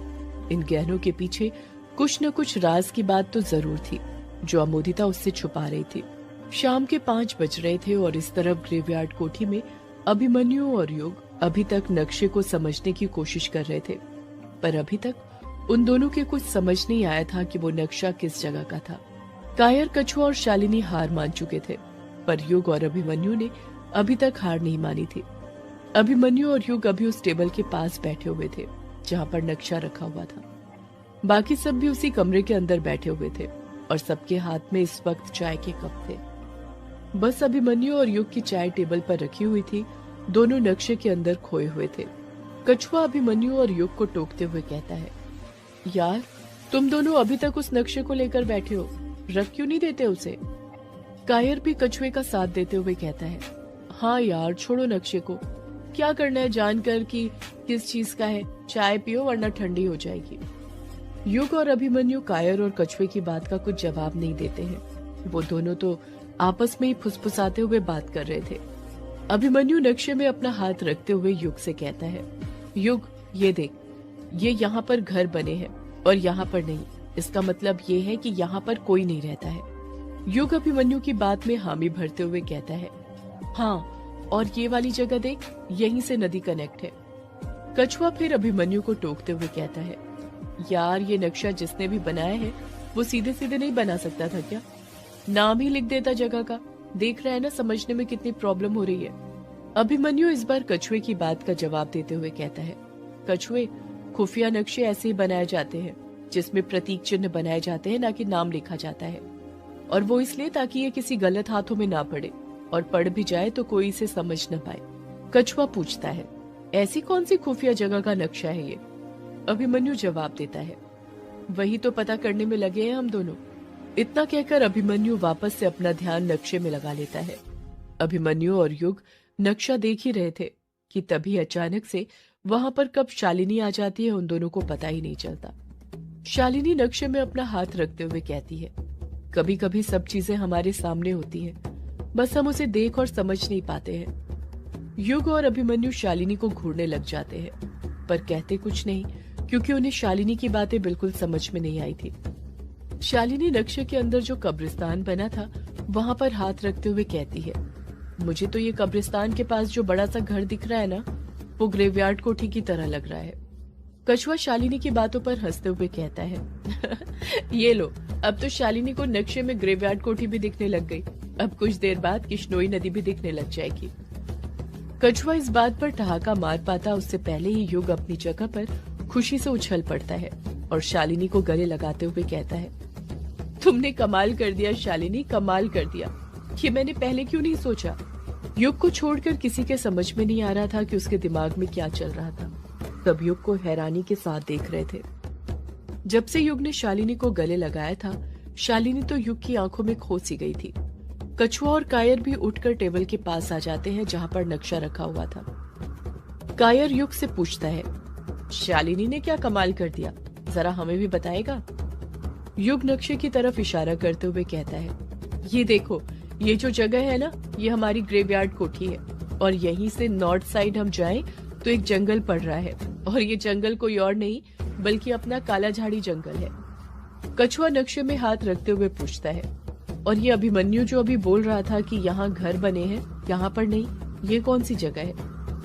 इन गहनों के पीछे कुछ न कुछ राज की बात तो जरूर थी, जो अमोदिता उससे छुपा रही थी। शाम के 5 बज रहे थे और इस तरफ ग्रेवयार्ड कोठी में अभिमन्यु और युग अभी तक नक्शे को समझने की कोशिश कर रहे थे, पर अभी तक उन दोनों के कुछ समझ नहीं आया था कि वो नक्शा किस जगह का था। कायर, कछुआ और शालिनी हार मान चुके थे, पर युग और अभिमन्यु ने अभी तक हार नहीं मानी थी। अभिमन्यु और युग अभी उस टेबल के पास बैठे हुए थे जहाँ पर नक्शा रखा हुआ था। बाकी सब भी उसी कमरे के अंदर बैठे हुए थे और सबके हाथ में इस वक्त चाय के कप थे। बस अभिमन्यु और युग की चाय टेबल पर रखी हुई थी, दोनों नक्शे के अंदर खोए हुए थे। कछुआ अभिमन्यु और युग को टोकते हुए कहता है, यार तुम दोनों अभी तक उस नक्शे को लेकर बैठे हो, रख क्यों नहीं देते उसे? कायर भी कछुए का साथ देते हुए कहता है, हाँ यार छोड़ो नक्शे को, क्या करना है जानकर कि किस चीज का है, चाय पियो वरना ठंडी हो जाएगी। युग और अभिमन्यु कायर और कछुए की बात का कुछ जवाब नहीं देते हैं। वो दोनों तो आपस में ही फुसफुसाते हुए बात कर रहे थे। अभिमन्यु नक्शे में अपना हाथ रखते हुए युग से कहता है, युग ये देख, ये यहाँ पर घर बने हैं और यहाँ पर नहीं, इसका मतलब ये है कि यहाँ पर कोई नहीं रहता है। युग अभिमन्यु की बात में हामी भरते हुए कहता है, हाँ, और ये वाली जगह देख, यहीं से नदी कनेक्ट है। कछुआ फिर अभिमन्यु को टोकते हुए कहता है, यार ये नक्शा जिसने भी बनाया है वो सीधे सीधे नहीं बना सकता था क्या? नाम ही लिख देता जगह का। देख रहा है ना समझने में कितनी प्रॉब्लम हो रही है। अभिमन्यु इस बार कछुए की बात का जवाब देते हुए कहता है, कछुए, खुफिया नक्शे ऐसे ही बनाए जाते हैं जिसमें प्रतीक चिन्ह बनाए जाते हैं, ना कि नाम लिखा जाता है। और वो इसलिए ताकि ये किसी गलत हाथों में ना पड़े, और पड़ भी जाए तो कोई इसे समझ न पाए। कछुआ पूछता है, ऐसी कौन सी खुफिया जगह का नक्शा है ये? अभिमन्यु जवाब देता है, वही तो पता करने में लगे हैं हम दोनों। इतना कहकर अभिमन्यु वापस से अपना ध्यान नक्शे में लगा लेता है। अभिमन्यु और युग नक्शा देख ही रहे थे कि तभी अचानक से वहां पर कब शालिनी आ जाती है उन दोनों को पता ही नहीं चलता। शालिनी नक्शे में अपना हाथ रखते हुए कहती है, कभी कभी सब चीजें हमारे सामने होती हैं, बस हम उसे देख और समझ नहीं पाते हैं। युग और अभिमन्यु शालिनी को घूरने लग जाते हैं, पर कहते कुछ नहीं क्योंकि उन्हें शालिनी की बातें बिल्कुल समझ में नहीं आई थी। शालिनी नक्शे के अंदर जो कब्रिस्तान बना था वहां पर हाथ रखते हुए कहती है, मुझे तो ये कब्रिस्तान के पास जो बड़ा सा घर दिख रहा है ना, वो ग्रेवयार्ड कोठी की तरह लग रहा है। कछुआ शालिनी की बातों पर हंसते हुए कहता है, ये लो, अब तो शालिनी को नक्शे में ग्रेवयार्ड कोठी भी दिखने लग गई। अब कुछ देर बाद किश्नोई नदी भी दिखने लग जाएगी। कछुआ इस बात पर ठहाका मार पाता उससे पहले ही युग अपनी जगह पर खुशी से उछल पड़ता है और शालिनी को गले लगाते हुए कहता है, तुमने कमाल कर दिया शालिनी, कमाल कर दिया। ये मैंने पहले क्यों नहीं सोचा? युग को छोड़कर किसी के समझ में नहीं आ रहा था कि उसके दिमाग में क्या चल रहा था। सब युग को हैरानी के साथ देख रहे थे। जब से युग ने शालिनी को गले लगाया था, शालिनी तो युग की आंखों में खो सी गई थी। कछुआ और कायर भी उठकर टेबल के पास आ जाते हैं जहां पर नक्शा रखा हुआ था। कायर युग से पूछता है, शालिनी ने क्या कमाल कर दिया, जरा हमें भी बताएगा? युग नक्शे की तरफ इशारा करते हुए कहता है, ये देखो, ये जो जगह है ना, ये हमारी ग्रेवयार्ड कोठी है, और यहीं से नॉर्थ साइड हम जाएं तो एक जंगल पड़ रहा है, और ये जंगल कोई और नहीं बल्कि अपना काला झाड़ी जंगल है। कछुआ नक्शे में हाथ रखते हुए पूछता है, और ये अभिमन्यु जो अभी बोल रहा था कि यहाँ घर बने हैं, यहाँ पर नहीं, ये कौन सी जगह है?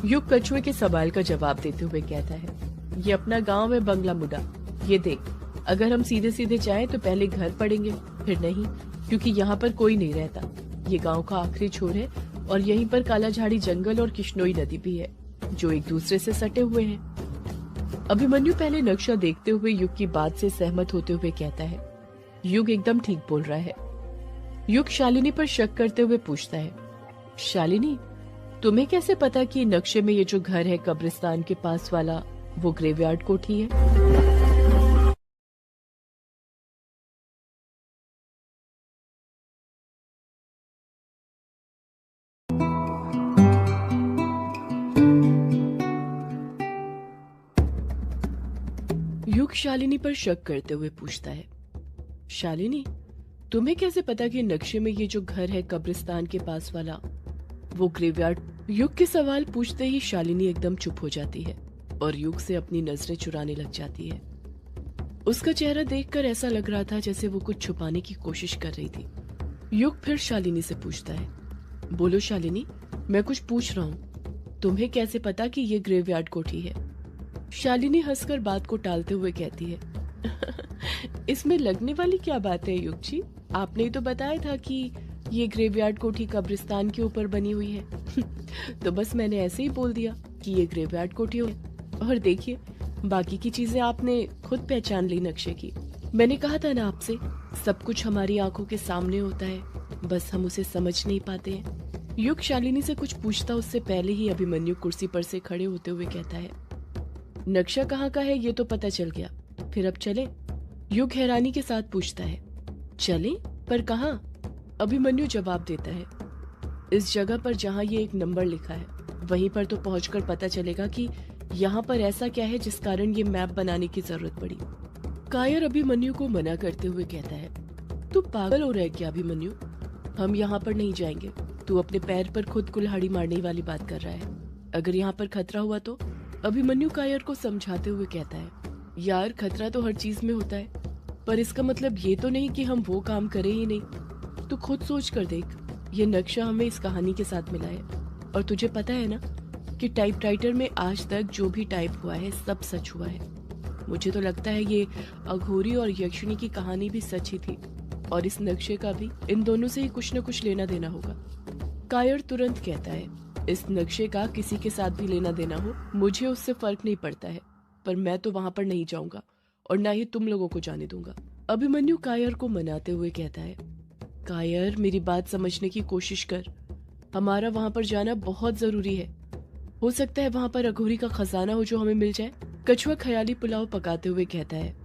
युग कछुए के सवाल का जवाब देते हुए कहता है, ये अपना गांव है बंगला मुडा। ये देख, अगर हम सीधे सीधे जाएं तो पहले घर पड़ेंगे, फिर नहीं, क्योंकि यहाँ पर कोई नहीं रहता। ये गांव का आखिरी छोर है और यहीं पर काला झाड़ी जंगल और किश्नोई नदी भी है, जो एक दूसरे से सटे हुए हैं। अभिमन्यु पहले नक्शा देखते हुए युग की बात से सहमत होते हुए कहता है, युग एकदम ठीक बोल रहा है। युग शालिनी पर शक करते हुए पूछता है, शालिनी, तुम्हें कैसे पता कि नक्शे में ये जो घर है कब्रिस्तान के पास वाला, वो ग्रेवयार्ड कोठी है? युग शालिनी पर शक करते हुए पूछता है, शालिनी, तुम्हें कैसे पता कि नक्शे में ये जो घर है कब्रिस्तान के पास वाला, वो ग्रेवयार्ड? युग के सवाल पूछते ही शालिनी एकदम चुप हो जाती है और युग से अपनी नजरें चुराने लग जाती है। उसका चेहरा देखकर ऐसा लग रहा था जैसे वो कुछ छुपाने की कोशिश कर रही थी। युग फिर शालिनी से पूछता है, बोलो शालिनी, मैं कुछ पूछ रहा हूँ, तुम्हें कैसे पता कि ये ग्रेवयार्ड कोठी है? शालिनी हंसकर बात को टालते हुए कहती है, इसमें लगने वाली क्या बात है युग जी, आपने ही तो बताया था कि ये ग्रेवयार्ड कोठी कब्रिस्तान के ऊपर बनी हुई है। तो बस मैंने ऐसे ही बोल दिया कि ये ग्रेवयार्ड कोठी है, और देखिए बाकी की चीजें आपने खुद पहचान ली नक्शे की। मैंने कहा था ना आपसे, सब कुछ हमारी आंखों के सामने होता है, बस हम उसे समझ नहीं पाते हैं। युग शालिनी से कुछ पूछता उससे पहले ही अभिमन्यु कुर्सी पर से खड़े होते हुए कहता है, नक्शा कहाँ का है ये तो पता चल गया, फिर अब चले? युग हैरानी के साथ पूछता है, चले? पर कहाँ? अभिमन्यु जवाब देता है, इस जगह पर जहाँ ये एक नंबर लिखा है, वहीं पर तो पहुंचकर पता चलेगा कि यहाँ पर ऐसा क्या है जिस कारण ये मैप बनाने की जरूरत पड़ी। कायर अभिमन्यु को मना करते हुए कहता है, तू पागल हो रहा है क्या अभिमन्यु? हम यहाँ पर नहीं जाएंगे। तू अपने पैर पर खुद कुल्हाड़ी मारने वाली बात कर रहा है। अगर यहाँ पर खतरा हुआ तो? अभिमन्यु कायर को समझाते हुए कहता है, यार खतरा तो हर चीज में होता है, पर इसका मतलब ये तो नहीं कि हम वो काम करें ही नहीं। तू खुद सोच कर देख, ये नक्शा हमें इस कहानी के साथ मिला है, और तुझे पता है ना कि टाइपराइटर में आज तक जो भी टाइप हुआ है सब सच हुआ है। मुझे तो लगता है ये अघोरी और यक्षिणी की कहानी भी सच ही थी, और इस नक्शे का भी इन दोनों से ही कुछ न कुछ लेना देना होगा। कायर तुरंत कहता है, इस नक्शे का किसी के साथ भी लेना देना हो मुझे उससे फर्क नहीं पड़ता है, पर मैं तो वहां पर नहीं जाऊंगा और ना ही तुम लोगों को जाने दूंगा। अभिमन्यु कायर को मनाते हुए कहता है, कायर मेरी बात समझने की कोशिश कर, हमारा वहां पर जाना बहुत जरूरी है। हो सकता है वहां पर अघोरी का खजाना हो जो हमें मिल जाए। कछुआ ख्याली पुलाव पकाते हुए कहता है,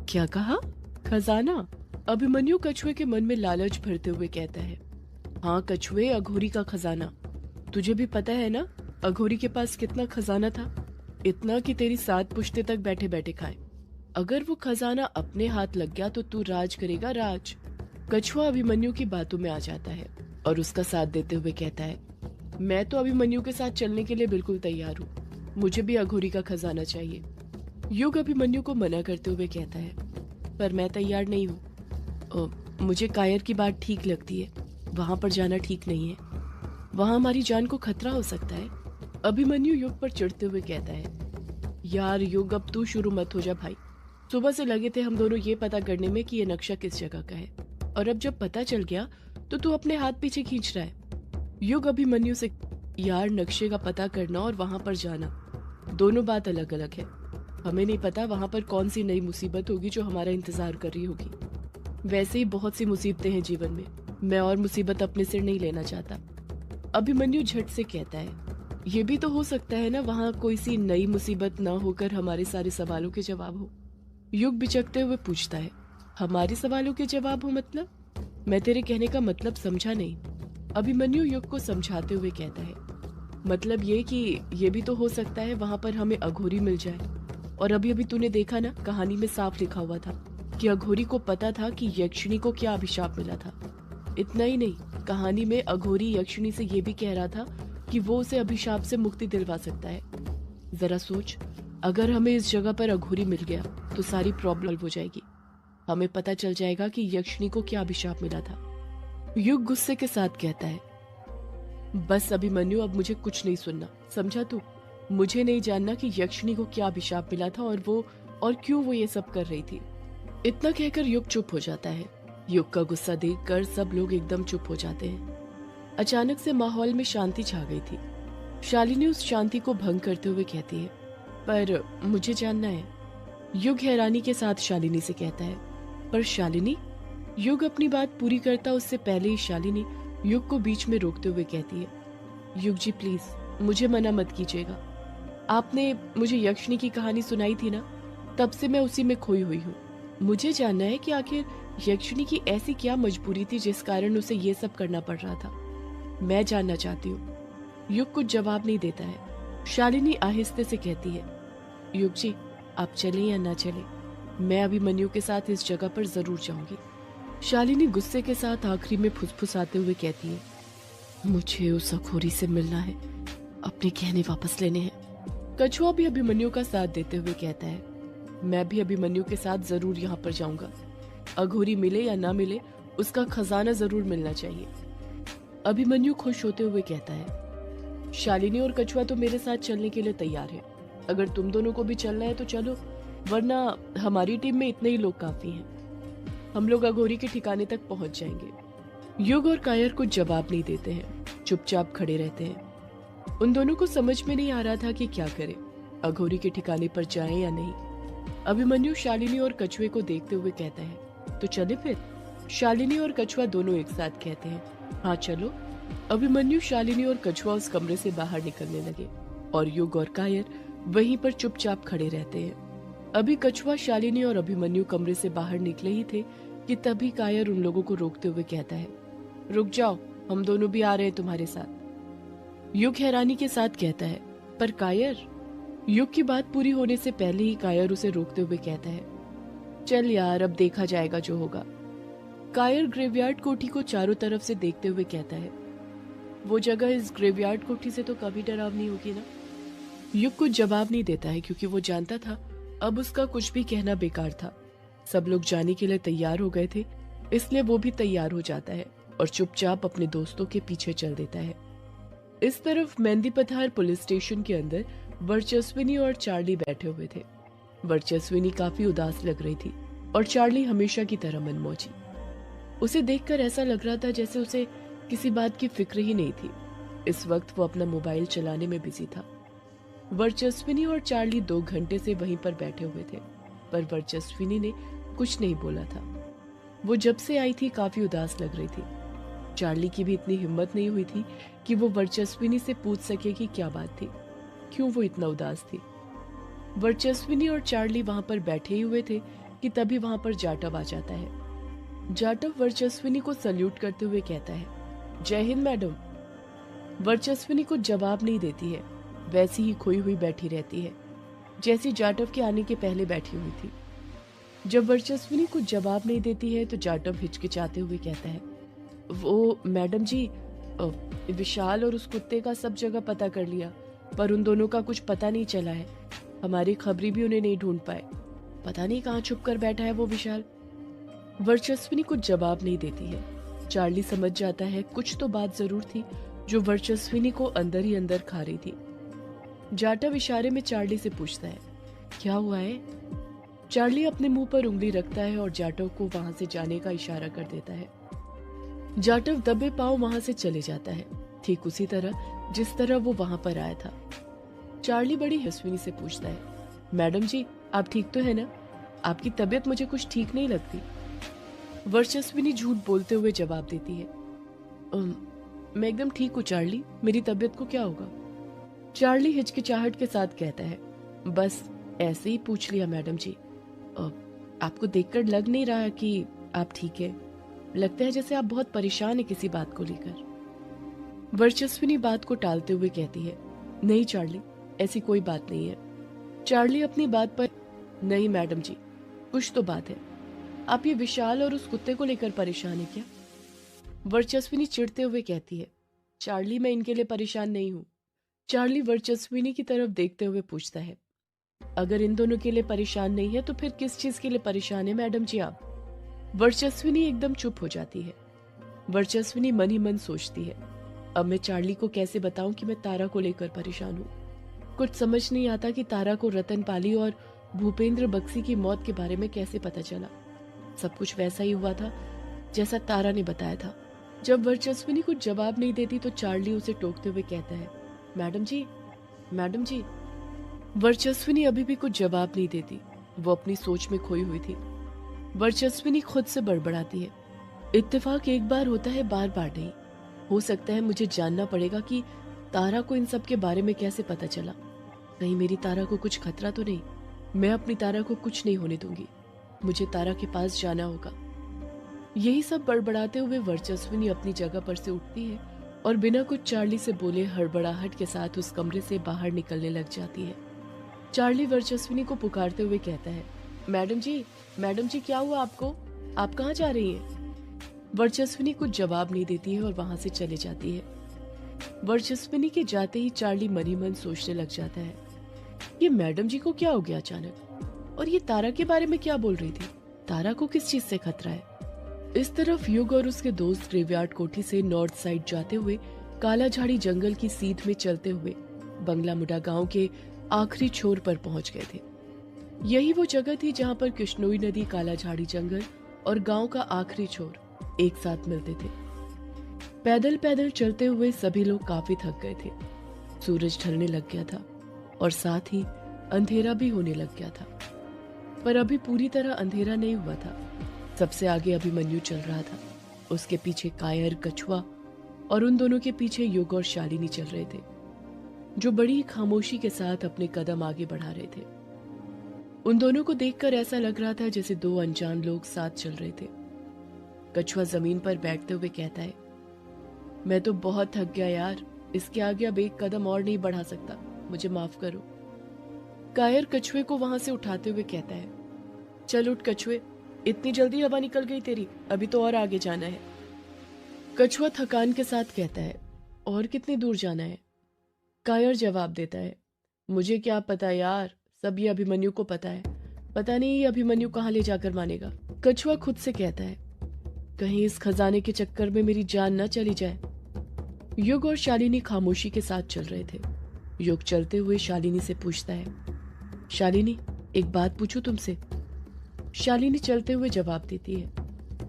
क्या कहा? खजाना? अभिमन्यु कछुए के मन में लालच भरते हुए कहता है, हाँ कछुए, अघोरी का खजाना। तुझे भी पता है ना अघोरी के पास कितना खजाना था, इतना कि तेरी 7 पुश्ते तक बैठे बैठे खाए। अगर वो खजाना अपने हाथ लग गया तो तू राज करेगा, राज। कछुआ अभिमन्यु की बातों में आ जाता है और उसका साथ देते हुए कहता है, मैं तो अभिमन्यु के साथ चलने के लिए बिल्कुल तैयार हूँ, मुझे भी अघोरी का खजाना चाहिए। युग अभिमन्यु को मना करते हुए कहता है, पर मैं तैयार नहीं हूँ, मुझे कायर की बात ठीक लगती है, वहां पर जाना ठीक नहीं है, वहां हमारी जान को खतरा हो सकता है। अभिमन्यु युग पर चिढ़ते हुए कहता है, यार युग अब तू शुरू मत हो जा भाई, सुबह से लगे थे हम दोनों ये पता करने में कि ये नक्शा किस जगह का है, और अब जब पता चल गया तो तू अपने हाथ पीछे खींच रहा है। युग अभिमन्यु से, यार नक्शे का पता करना और वहां पर जाना दोनों बात अलग अलग है, हमें नहीं पता वहां पर कौन सी नई मुसीबत होगी जो हमारा इंतजार कर रही होगी। वैसे ही बहुत सी मुसीबतें हैं जीवन में, मैं और मुसीबत अपने सिर नहीं लेना चाहता। अभिमन्यु झट से कहता है, ये भी तो हो सकता है ना वहां कोई सी नई मुसीबत ना होकर हमारे सारे सवालों के जवाब हो। युग बिचकते हुए पूछता है, हमारे सवालों के जवाब हो मतलब? मैं तेरे कहने का मतलब समझा नहीं। अभिमन्यु युग को समझाते हुए कहता है, मतलब ये कि ये भी तो हो सकता है वहां पर हमें अघोरी मिल जाए, और अभी अभी तूने देखा ना कहानी में साफ लिखा हुआ था कि अघोरी को पता था कि यक्षिणी को क्या अभिशाप मिला था। इतना ही नहीं, कहानी में अघोरी यक्षिणी से ये भी कह रहा था कि वो उसे अभिशाप से मुक्ति दिलवा सकता है। जरा सोच, अगर हमें इस जगह पर अघोरी मिल गया तो सारी प्रॉब्लम हो जाएगी, हमें पता चल जाएगा कि यक्षिणी को क्या अभिशाप मिला था। युग गुस्से के साथ कहता है, बस अभिमन्यु अब मुझे कुछ नहीं सुनना, समझा तू? मुझे नहीं जानना कि यक्षिणी को क्या अभिशाप मिला था और क्यों वो ये सब कर रही थी। इतना कहकर युग चुप हो जाता है। युग का गुस्सा देखकर सब लोग एकदम चुप हो जाते हैं। अचानक से माहौल में शांति छा गई थी। शालिनी उस शांति को भंग करते हुए कहती है, पर मुझे जानना है। युग हैरानी के साथ शालिनी से कहता है, पर शालिनी? युग अपनी बात पूरी करता उससे पहले ही शालिनी युग को बीच में रोकते हुए कहती है, युग जी प्लीज मुझे मना मत कीजिएगा, आपने मुझे यक्षिणी की कहानी सुनाई थी ना, तब से मैं उसी में खोई हुई हूँ। मुझे जानना है कि आखिर यक्षिणी की ऐसी क्या मजबूरी थी जिस कारण उसे ये सब करना पड़ रहा था, मैं जानना चाहती हूँ। युग कुछ जवाब नहीं देता है। शालिनी आहिस्ते से कहती है, युग जी आप चलें या ना चलें, मैं अभिमन्यु के साथ इस जगह पर जरूर जाऊंगी। शालिनी गुस्से के साथ आखिरी में फुसफुसाते हुए कहती है, मुझे उस अघोरी से मिलना है, अपने कहने वापस लेने हैं। कछुआ भी अभिमन्यु का साथ देते हुए कहता है, मैं भी अभिमन्यु के साथ जरूर यहाँ पर जाऊंगा, अघोरी मिले या ना मिले उसका खजाना जरूर मिलना चाहिए। अभिमन्यु खुश होते हुए कहता है, शालिनी और कछुआ तो मेरे साथ चलने के लिए तैयार है, अगर तुम दोनों को भी चलना है तो चलो, वरना हमारी टीम में इतने ही लोग काफी हैं, हम लोग अघोरी के ठिकाने तक पहुंच जाएंगे। युग और कायर कुछ जवाब नहीं देते हैं, चुपचाप खड़े रहते हैं। उन दोनों को समझ में नहीं आ रहा था कि क्या करें, अघोरी के ठिकाने पर जाएं या नहीं। अभिमन्यु शालिनी और कछुए को देखते हुए कहता है, तो चले फिर। शालिनी और कछुआ दोनों एक साथ कहते हैं, हाँ चलो। अभिमन्यु, शालिनी और कछुआ उस कमरे से बाहर निकलने लगे और युग और कायर वहीं पर चुपचाप खड़े रहते हैं। अभी कछुआ, शालिनी और अभिमन्यु कमरे से बाहर निकले ही थे कि तभी कायर उन लोगों को रोकते हुए कहता है, रुक जाओ, हम दोनों भी आ रहे हैं तुम्हारे साथ। युग हैरानी के साथ कहता है, पर कायर? युग की बात पूरी होने से पहले ही कायर उसे रोकते हुए कहता है, चल यार, अब देखा जाएगा जो होगा। कायर ग्रेवयार्ड कोठी को चारों तरफ से देखते हुए कहता है, वो जगह इस ग्रेवयार्ड कोठी से तो कभी डरावनी होगी ना। युग कुछ जवाब नहीं देता है क्योंकि वो जानता था अब उसका कुछ भी कहना बेकार था। सब लोग जाने के लिए तैयार हो गए थे, इसलिए वो भी तैयार हो जाता है और चुपचाप अपने दोस्तों के पीछे चल देता है। इस तरफ मेहंदी पथार पुलिस स्टेशन के अंदर वर्चस्विनी और चार्ली बैठे हुए थे। वर्चस्विनी काफी उदास लग रही थी और चार्ली हमेशा की तरह मनमौजी। उसे देखकर ऐसा लग रहा था जैसे उसे किसी बात की फिक्र ही नहीं थी। इस वक्त वो अपना मोबाइल चलाने में बिजी था। वर्चस्विनी और चार्ली 2 घंटे से वहीं पर बैठे हुए थे, पर वर्चस्विनी ने कुछ नहीं बोला था। वो जब से आई थी काफी उदास लग रही थी। चार्ली की भी इतनी हिम्मत नहीं हुई थी कि वो वर्चस्विनी से पूछ सके कि क्या बात थी, क्यों वो इतना उदास थी। वर्चस्विनी और चार्ली वहां पर बैठे ही हुए थे कि तभी वहां पर जाटव आ जाता है। जाटव वर्चस्विनी को सल्यूट करते हुए कहता है, जय हिंद मैडम। वर्चस्विनी कुछ जवाब नहीं देती है, वैसी ही खोई हुई बैठी रहती है जैसी जाटव के आने के पहले बैठी हुई थी। जब वर्चस्विनी कुछ जवाब नहीं देती है तो जाटव हिचकिचाते हुए कहता है, वो मैडम जी, विशाल और उस कुत्ते का सब जगह पता कर लिया, पर उन दोनों का कुछ पता नहीं चला है। हमारी खबरी भी उन्हें नहीं ढूंढ पाए। पता नहीं कहाँ छुप कर बैठा है वो विशाल। वर्चस्विनी कुछ जवाब नहीं देती है। चार्ली समझ जाता है कुछ तो बात जरूर थी जो वर्चस्विनी को अंदर ही अंदर खा रही थी। जाटव इशारे में चार्ली से पूछता है, क्या हुआ है? चार्ली अपने मुंह पर उंगली रखता है और जाटव को वहां से जाने का इशारा कर देता है। जाटव दबे पांव वहां से चले जाता है, ठीक उसी तरह जिस तरह वो वहां पर आया था। चार्ली बड़ी हंसविनी से पूछता है, मैडम जी आप ठीक तो है ना? आपकी तबीयत मुझे कुछ ठीक नहीं लगती। वर्चस्विनी झूठ बोलते हुए जवाब देती है, मैं एकदम ठीक हूँ चार्ली, मेरी तबीयत को क्या होगा? चार्ली हिचकिचाहट के साथ कहता है, बस ऐसे ही पूछ लिया मैडम जी। आपको देखकर लग नहीं रहा कि आप ठीक है। लगता है जैसे आप बहुत परेशान है किसी बात को लेकर। वर्चस्विनी बात को टालते हुए कहती है, नहीं चार्ली, ऐसी कोई बात नहीं है। चार्ली अपनी बात पर, नहीं मैडम जी, कुछ तो बात है। आप ये विशाल और उस कुत्ते को लेकर परेशान है क्या? वर्चस्विनी चिढ़ते हुए कहती है, चार्ली मैं इनके लिए परेशान नहीं हूँ। चार्ली वर्चस्विनी की तरफ देखते हुए पूछता है, अगर इन दोनों के लिए परेशान नहीं है तो फिर किस चीज के लिए परेशान है मैडम जी आप? वर्चस्विनी एकदम चुप हो जाती है। वर्चस्विनी मन ही मन सोचती है, अब मैं चार्ली को कैसे बताऊं कि मैं तारा को लेकर परेशान हूँ। कुछ समझ नहीं आता कि तारा को रतन पाली और भूपेंद्र बक्सी की मौत के बारे में कैसे पता चला। सब कुछ वैसा ही हुआ था जैसा तारा ने बताया था। जब वर्चस्विनी कुछ जवाब नहीं देती तो चार्ली उसे टोकते हुए कहता है, मैडम जी, मैडम जी। वर्चस्विनी अभी भी कुछ जवाब नहीं देती, वो अपनी सोच में खोई हुई थी। वर्चस्विनी खुद से बड़बड़ाती है, इत्तेफाक एक बार होता है, बार बार नहीं। हो सकता है मुझे जानना पड़ेगा कि तारा को इन सब के बारे में कैसे पता चला। कहीं मेरी तारा को कुछ खतरा तो नहीं। मैं अपनी तारा को कुछ नहीं होने दूंगी। मुझे तारा के पास जाना होगा। यही सब बड़बड़ाते हुए वर्चस्विनी अपनी जगह पर से उठती है और बिना कुछ चार्ली से बोले हड़बड़ाहट के साथ उस कमरे से बाहर निकलने लग जाती है। चार्ली वर्चस्विनी को पुकारते हुए कहता है, मैडम जी क्या हुआ आपको? आप कहाँ जा रही हैं? वर्चस्विनी कुछ जवाब नहीं देती है और वहां से चले जाती है। वर्चस्विनी के जाते ही चार्ली मन ही मन सोचने लग जाता है, ये मैडम जी को क्या हो गया अचानक? और ये तारा के बारे में क्या बोल रही थी? तारा को किस चीज से खतरा है? इस तरफ युग और उसके दोस्त ग्रेवयार्ड कोठी से नॉर्थ साइड जाते हुए काला झाड़ी जंगल की सीध में चलते हुए बंगला मुडा गांव के आखिरी छोर पर पहुंच गए थे। यही वो जगह थी जहां पर कृष्णोई नदी, काला झाड़ी जंगल और गांव का आखिरी छोर एक साथ मिलते थे। पैदल पैदल चलते हुए सभी लोग काफी थक गए थे। सूरज ढलने लग गया था और साथ ही अंधेरा भी होने लग गया था, पर अभी पूरी तरह अंधेरा नहीं हुआ था। सबसे आगे अभिमन्यु चल रहा था, उसके पीछे कायर, कछुआ और उन दोनों के पीछे युग और शालिनी चल रहे थे, जो बड़ी ही खामोशी के साथ अपने कदम आगे बढ़ा रहे थे। उन दोनों को देखकर ऐसा लग रहा था जैसे 2 अनजान लोग साथ चल रहे थे। कछुआ जमीन पर बैठते हुए कहता है, मैं तो बहुत थक गया यार, इसके आगे अब एक कदम और नहीं बढ़ा सकता, मुझे माफ करो। कायर कछुए को वहां से उठाते हुए कहता है, चल उठ कछुए, इतनी जल्दी हवा निकल गई तेरी, अभी तो और आगे जाना है। कछुआ थकान के साथ कहता है, और कितनी दूर जाना है? कायर जवाब देता है, मुझे क्या पता यार, सब ये अभिमन्यु को पता है। पता नहीं ये अभिमन्यु कहाँ ले जाकर मानेगा। कछुआ खुद से कहता है, कहीं इस खजाने के चक्कर में मेरी जान न चली जाए। युग और शालिनी खामोशी के साथ चल रहे थे। युग चलते हुए शालिनी से पूछता है, शालिनी एक बात पूछूं तुमसे? शालिनी चलते हुए जवाब देती है,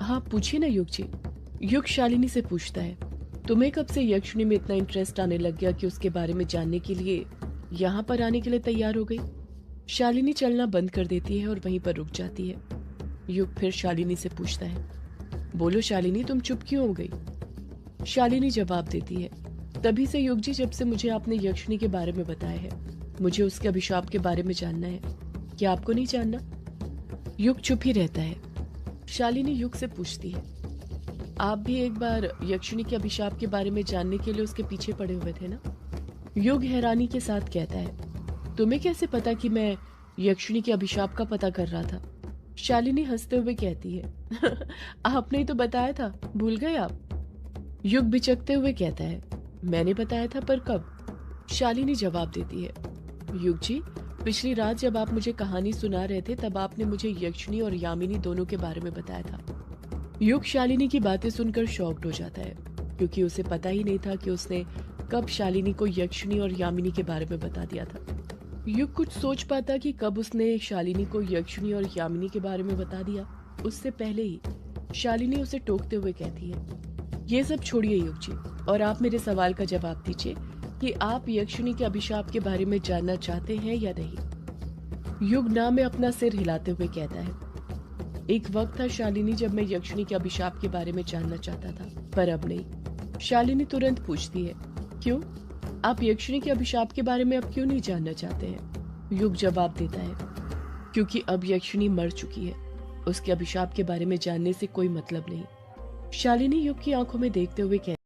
हाँ पूछिए ना युग जी। युग शालिनी से पूछता है, तुम्हें कब से यक्षिणी में इतना इंटरेस्ट आने लग गया कि उसके बारे में जानने के लिए यहाँ पर आने के लिए तैयार हो गई? शालिनी चलना बंद कर देती है और वहीं पर रुक जाती है। युग फिर शालिनी से पूछता है, बोलो शालिनी तुम चुप क्यों हो गई? शालिनी जवाब देती है, तभी से युग जी जब से मुझे आपने यक्षिणी के बारे में बताया है, मुझे उसके अभिशाप के बारे में जानना है। क्या आपको नहीं जानना? युग चुप ही रहता है। शालिनी युग से पूछती है, आप भी एक बार यक्षिणी के अभिशाप के बारे में जानने के लिए उसके पीछे पड़े हुए थे ना? युग हैरानी के साथ कहता है, तुम्हें कैसे पता कि मैं यक्षिणी के अभिशाप का पता कर रहा था? शालिनी हंसते हुए कहती है, आपने ही तो बताया था, भूल गए आप? युग बिचकते हुए कहता है, मैंने बताया था पर कब? शालिनी जवाब देती है, युग जी पिछली रात जब आप मुझे कहानी सुना रहे थे तब आपने मुझे यक्षिणी और यामिनी दोनों के बारे में बताया था। युग शालिनी की बातें सुनकर शॉक्ड हो जाता है क्योंकि उसे पता ही नहीं था कि उसने कब शालिनी को यक्षिणी और यामिनी के बारे में बता दिया था। युग कुछ सोच पाता कि कब उसने शालिनी को यक्षिणी और यामिनी के बारे में बता दिया। उससे पहले ही शालिनी उसे टोकते हुए कहती है, ये सब छोड़िए युग जी और आप मेरे सवाल का जवाब दीजिए कि आप यक्षिणी के अभिशाप के बारे में जानना चाहते हैं या नहीं? युग ना में अपना सिर हिलाते हुए कहता है, एक वक्त था शालिनी जब मैं यक्षिणी के अभिशाप के बारे में जानना चाहता था, पर अब नहीं। शालिनी तुरंत पूछती है, क्यों? आप यक्षिणी के अभिशाप के बारे में अब क्यों नहीं जानना चाहते हैं? युग जवाब देता है, क्योंकि अब यक्षिणी मर चुकी है, उसके अभिशाप के बारे में जानने से कोई मतलब नहीं। शालिनी युग की आंखों में देखते हुए कहती